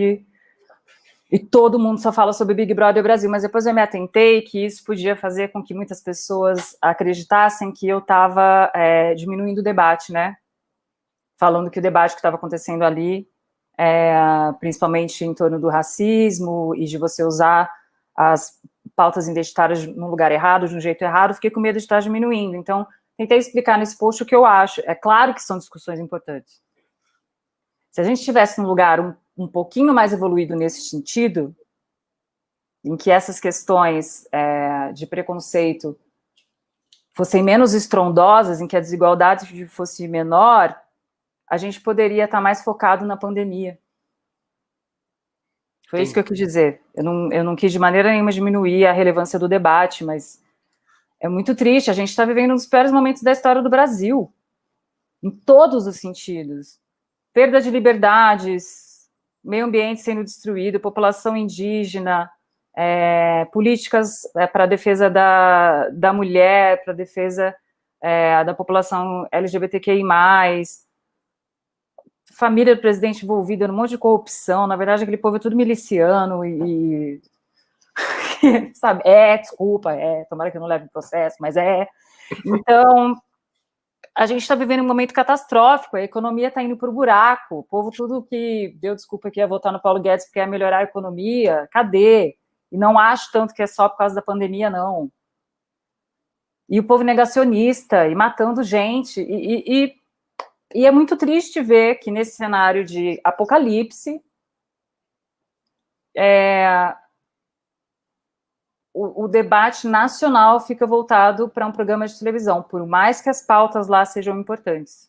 e todo mundo só fala sobre Big Brother Brasil, mas depois eu me atentei que isso podia fazer com que muitas pessoas acreditassem que eu estava diminuindo o debate, né? Falando que o debate que estava acontecendo ali, principalmente em torno do racismo e de você usar as pautas identitárias num lugar errado, de um jeito errado, fiquei com medo de estar diminuindo. Então, tentei explicar nesse post o que eu acho. É claro que são discussões importantes. Se a gente estivesse num lugar um pouquinho mais evoluído nesse sentido, em que essas questões de preconceito fossem menos estrondosas, em que a desigualdade fosse menor, a gente poderia estar mais focado na pandemia. Foi isso que eu quis dizer. Eu não quis de maneira nenhuma diminuir a relevância do debate, mas é muito triste. A gente está vivendo um dos piores momentos da história do Brasil, em todos os sentidos. Perda de liberdades, meio ambiente sendo destruído, população indígena, políticas para a defesa da mulher, para a defesa da população LGBTQI+, família do presidente envolvida num monte de corrupção. Na verdade, aquele povo é tudo miliciano e sabe, desculpa, tomara que eu não leve processo, mas Então, a gente está vivendo um momento catastrófico, a economia está indo para o buraco, o povo tudo que deu desculpa que ia votar no Paulo Guedes porque ia melhorar a economia, cadê? E não acho tanto que é só por causa da pandemia, não. E o povo negacionista, e matando gente, e é muito triste ver que nesse cenário de apocalipse, o debate nacional fica voltado para um programa de televisão, por mais que as pautas lá sejam importantes.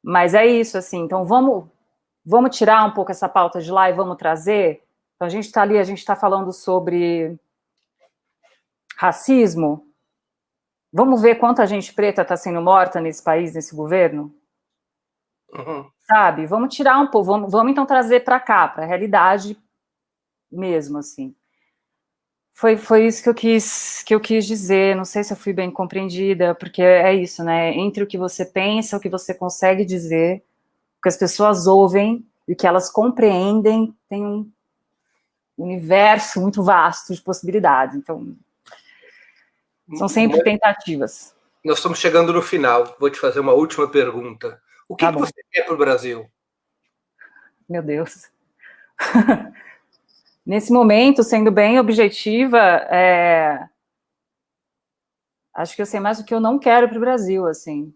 Mas é isso, assim, então vamos tirar um pouco essa pauta de lá e vamos trazer. Então a gente está ali, a gente está falando sobre racismo. Vamos ver quanta gente preta está sendo morta nesse país, nesse governo? Uhum. Sabe? Vamos tirar um pouco, vamos então trazer para cá, para a realidade mesmo, assim. Foi isso que eu quis dizer. Não sei se eu fui bem compreendida, porque é isso, né? Entre o que você pensa, o que você consegue dizer, o que as pessoas ouvem e o que elas compreendem, tem um universo muito vasto de possibilidades. Então, são sempre tentativas. Nós estamos chegando no final. Vou te fazer uma última pergunta. O que você quer para o Brasil? Meu Deus. Nesse momento, sendo bem objetiva, acho que eu sei mais o que eu não quero para o Brasil, assim.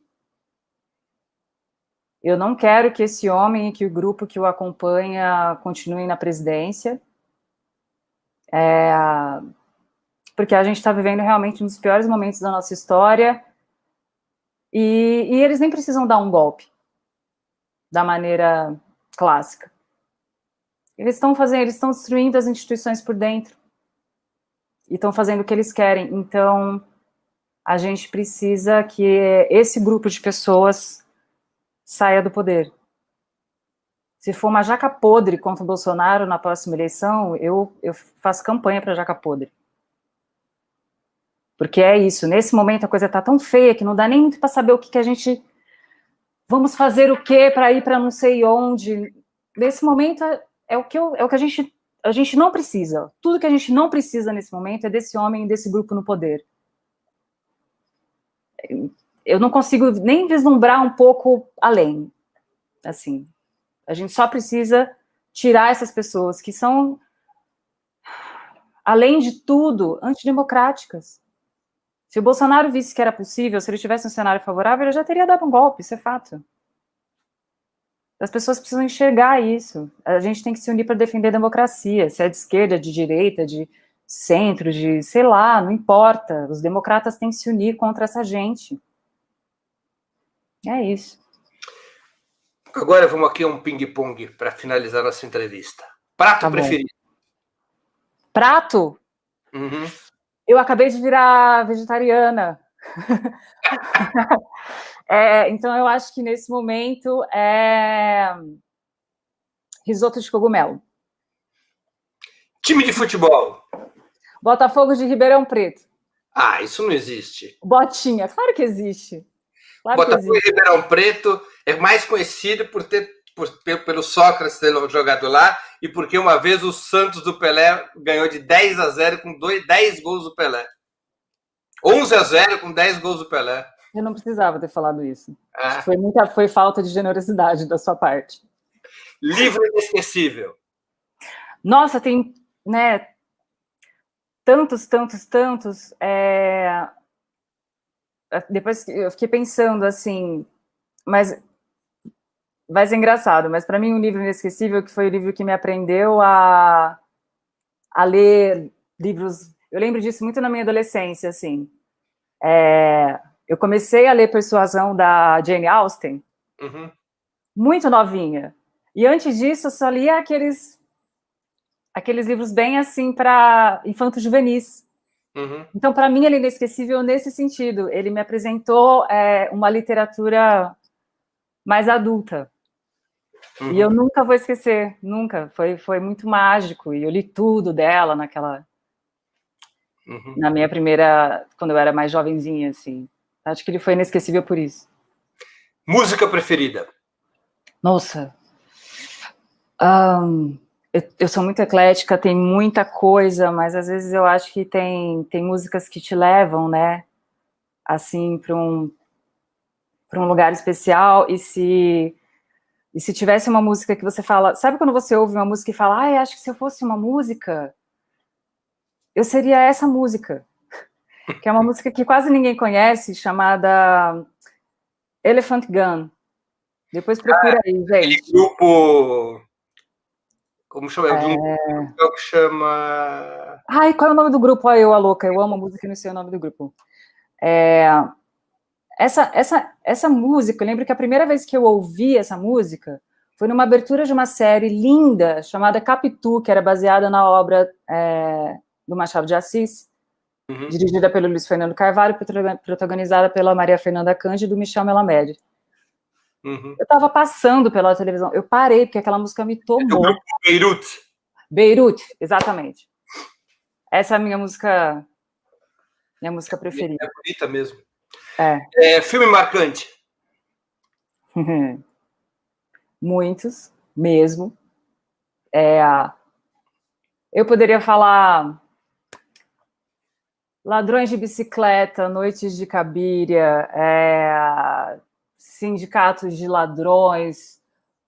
Eu não quero que esse homem e que o grupo que o acompanha continuem na presidência, porque a gente está vivendo realmente um dos piores momentos da nossa história, e eles nem precisam dar um golpe da maneira clássica. Eles estão destruindo as instituições por dentro e estão fazendo o que eles querem. Então, a gente precisa que esse grupo de pessoas saia do poder. Se for uma jaca podre contra o Bolsonaro na próxima eleição, eu faço campanha para jaca podre. Porque é isso, nesse momento a coisa está tão feia que não dá nem muito para saber o que a gente... Vamos fazer o quê para ir para não sei onde. Nesse momento é o que a gente não precisa. Tudo que a gente não precisa nesse momento é desse homem e desse grupo no poder. Eu não consigo nem vislumbrar um pouco além. Assim, a gente só precisa tirar essas pessoas que são, além de tudo, antidemocráticas. Se o Bolsonaro visse que era possível, se ele tivesse um cenário favorável, ele já teria dado um golpe, isso é fato. As pessoas precisam enxergar isso. A gente tem que se unir para defender a democracia, se é de esquerda, de direita, de centro, de, sei lá, não importa. Os democratas têm que se unir contra essa gente. É isso. Agora vamos aqui a um ping-pong para finalizar nossa entrevista. Prato preferido? Prato? Uhum. Eu acabei de virar vegetariana. Então, eu acho que nesse momento é risoto de cogumelo. Time de futebol? Botafogo de Ribeirão Preto. Ah, isso não existe. Botinha, claro que existe. Claro Botafogo de Ribeirão Preto é mais conhecido pelo Sócrates ter jogado lá e porque uma vez o Santos do Pelé ganhou de 10-0 com 10 gols do Pelé. 11-0 com 10 gols do Pelé. Eu não precisava ter falado isso. Foi falta de generosidade da sua parte. Livro inesquecível. Nossa, tem, né, tantos. Depois eu fiquei pensando assim, mas vai ser engraçado, mas para mim um livro inesquecível que foi o livro que me aprendeu a a ler livros. Eu lembro disso muito na minha adolescência, assim. Eu comecei a ler Persuasão da Jane Austen, muito novinha. E antes disso, eu só lia aqueles livros bem assim para infantos juvenis. Então, para mim, ele é inesquecível nesse sentido. Ele me apresentou uma literatura mais adulta. E eu nunca vou esquecer, nunca. Foi muito mágico. E eu li tudo dela na minha primeira, quando eu era mais jovenzinha, assim. Acho que ele foi inesquecível por isso. Música preferida? Nossa. Eu sou muito eclética, tem muita coisa, mas às vezes eu acho que tem músicas que te levam, né, assim, para um lugar especial, e se tivesse uma música que você fala, sabe quando você ouve uma música e fala, acho que se eu fosse uma música, eu seria essa música, que é uma música que quase ninguém conhece, chamada Elephant Gun. Depois procura aí, gente. Aquele grupo... Como chama? De um grupo que chama... Ai, qual é o nome do grupo? Eu, a louca. Eu amo a música e não sei o nome do grupo. Essa música, eu lembro que a primeira vez que eu ouvi essa música foi numa abertura de uma série linda chamada Capitu, que era baseada na obra do Machado de Assis, dirigida pelo Luiz Fernando Carvalho, protagonizada pela Maria Fernanda Cândido e do Michel Melamede. Eu estava passando pela televisão, eu parei, porque aquela música me tomou. Do grupo Beirute. Beirute, exatamente. Essa é a minha música preferida. É bonita mesmo. Filme marcante? Muitos, mesmo. Eu poderia falar Ladrões de Bicicleta, Noites de Cabiria, Sindicatos de Ladrões,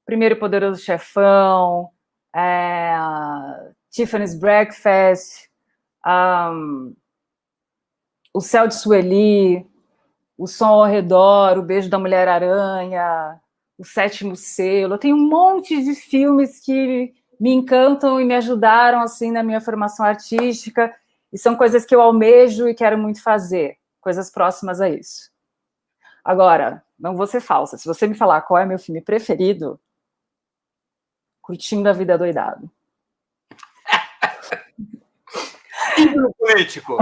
Primeiro Poderoso Chefão, Tiffany's Breakfast, O Céu de Sueli, O Som ao Redor, O Beijo da Mulher-Aranha, O Sétimo Selo. Eu tenho um monte de filmes que me encantam e me ajudaram assim na minha formação artística, e são coisas que eu almejo e quero muito fazer, coisas próximas a isso. Agora, não vou ser falsa, se você me falar qual é meu filme preferido, Curtindo a Vida Doidado. Ídolo político?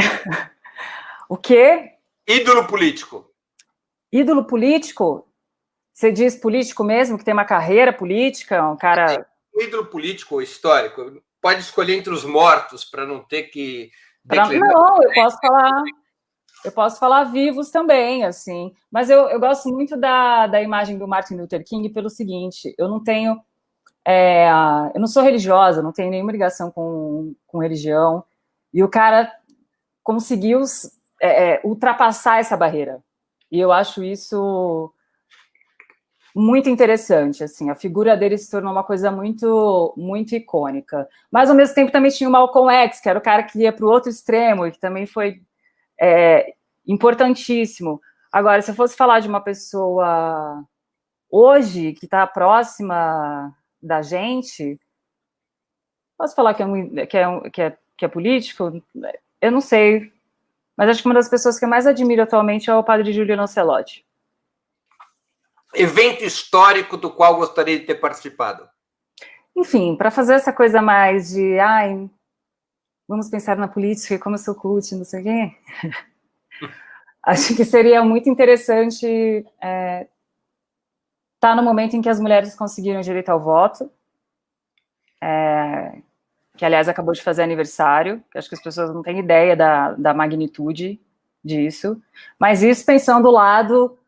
O quê? Ídolo político. Ídolo político? Você diz político mesmo, que tem uma carreira política, um cara... Um ídolo político ou histórico? Pode escolher entre os mortos, para não ter que... Não, eu posso falar vivos também, assim. Mas eu gosto muito da imagem do Martin Luther King pelo seguinte, eu não tenho... eu não sou religiosa, não tenho nenhuma ligação com religião, e o cara conseguiu ultrapassar essa barreira. E eu acho isso muito interessante, assim, a figura dele se tornou uma coisa muito, muito icônica. Mas, ao mesmo tempo, também tinha o Malcolm X, que era o cara que ia para o outro extremo, e que também foi importantíssimo. Agora, se eu fosse falar de uma pessoa hoje, que está próxima da gente, posso falar que é político? Eu não sei, mas acho que uma das pessoas que eu mais admiro atualmente é o padre Juliano Ancelotti. Evento histórico do qual gostaria de ter participado? Enfim, para fazer essa coisa mais de, vamos pensar na política e como eu sou cult, não sei o quê, acho que seria muito interessante estar no momento em que as mulheres conseguiram direito ao voto, que, aliás, acabou de fazer aniversário, que acho que as pessoas não têm ideia da magnitude disso, mas isso pensando do lado,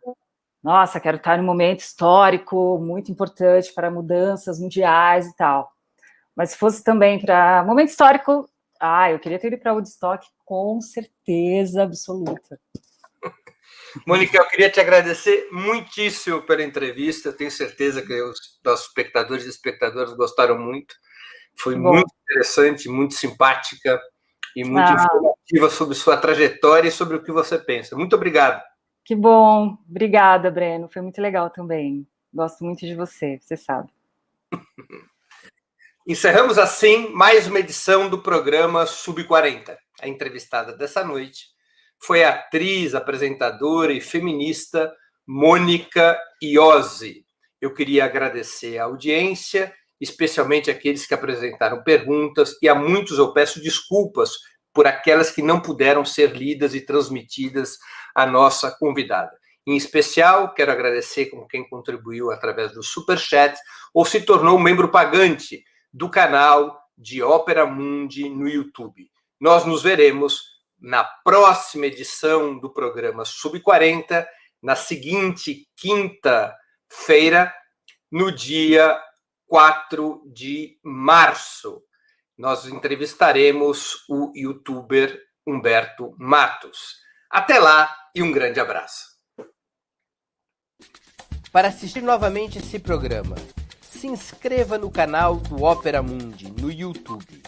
nossa, quero estar num momento histórico muito importante para mudanças mundiais e tal. Mas se fosse também para momento histórico, eu queria ter ido para Woodstock, com certeza absoluta. Mônica, eu queria te agradecer muitíssimo pela entrevista. Eu tenho certeza que os nossos espectadores e espectadoras gostaram muito. Foi muito interessante, muito simpática e muito informativa sobre sua trajetória e sobre o que você pensa. Muito obrigado. Que bom. Obrigada, Breno. Foi muito legal também. Gosto muito de você, você sabe. Encerramos assim mais uma edição do programa Sub-40. A entrevistada dessa noite foi a atriz, apresentadora e feminista Mônica Iose. Eu queria agradecer a audiência, especialmente aqueles que apresentaram perguntas, e a muitos eu peço desculpas por aquelas que não puderam ser lidas e transmitidas à nossa convidada. Em especial, quero agradecer com quem contribuiu através do Superchat ou se tornou membro pagante do canal de Ópera Mundi no YouTube. Nós nos veremos na próxima edição do programa Sub-40, na seguinte quinta-feira, no dia 4 de março. Nós entrevistaremos o youtuber Humberto Matos. Até lá e um grande abraço. Para assistir novamente esse programa, se inscreva no canal do Ópera Mundi no YouTube.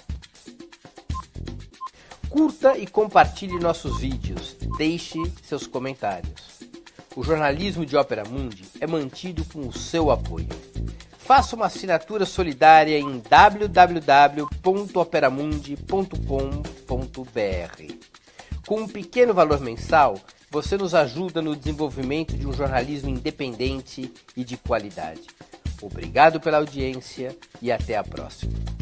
Curta e compartilhe nossos vídeos. Deixe seus comentários. O jornalismo de Ópera Mundi é mantido com o seu apoio. Faça uma assinatura solidária em www.operamundi.com.br. Com um pequeno valor mensal, você nos ajuda no desenvolvimento de um jornalismo independente e de qualidade. Obrigado pela audiência e até a próxima.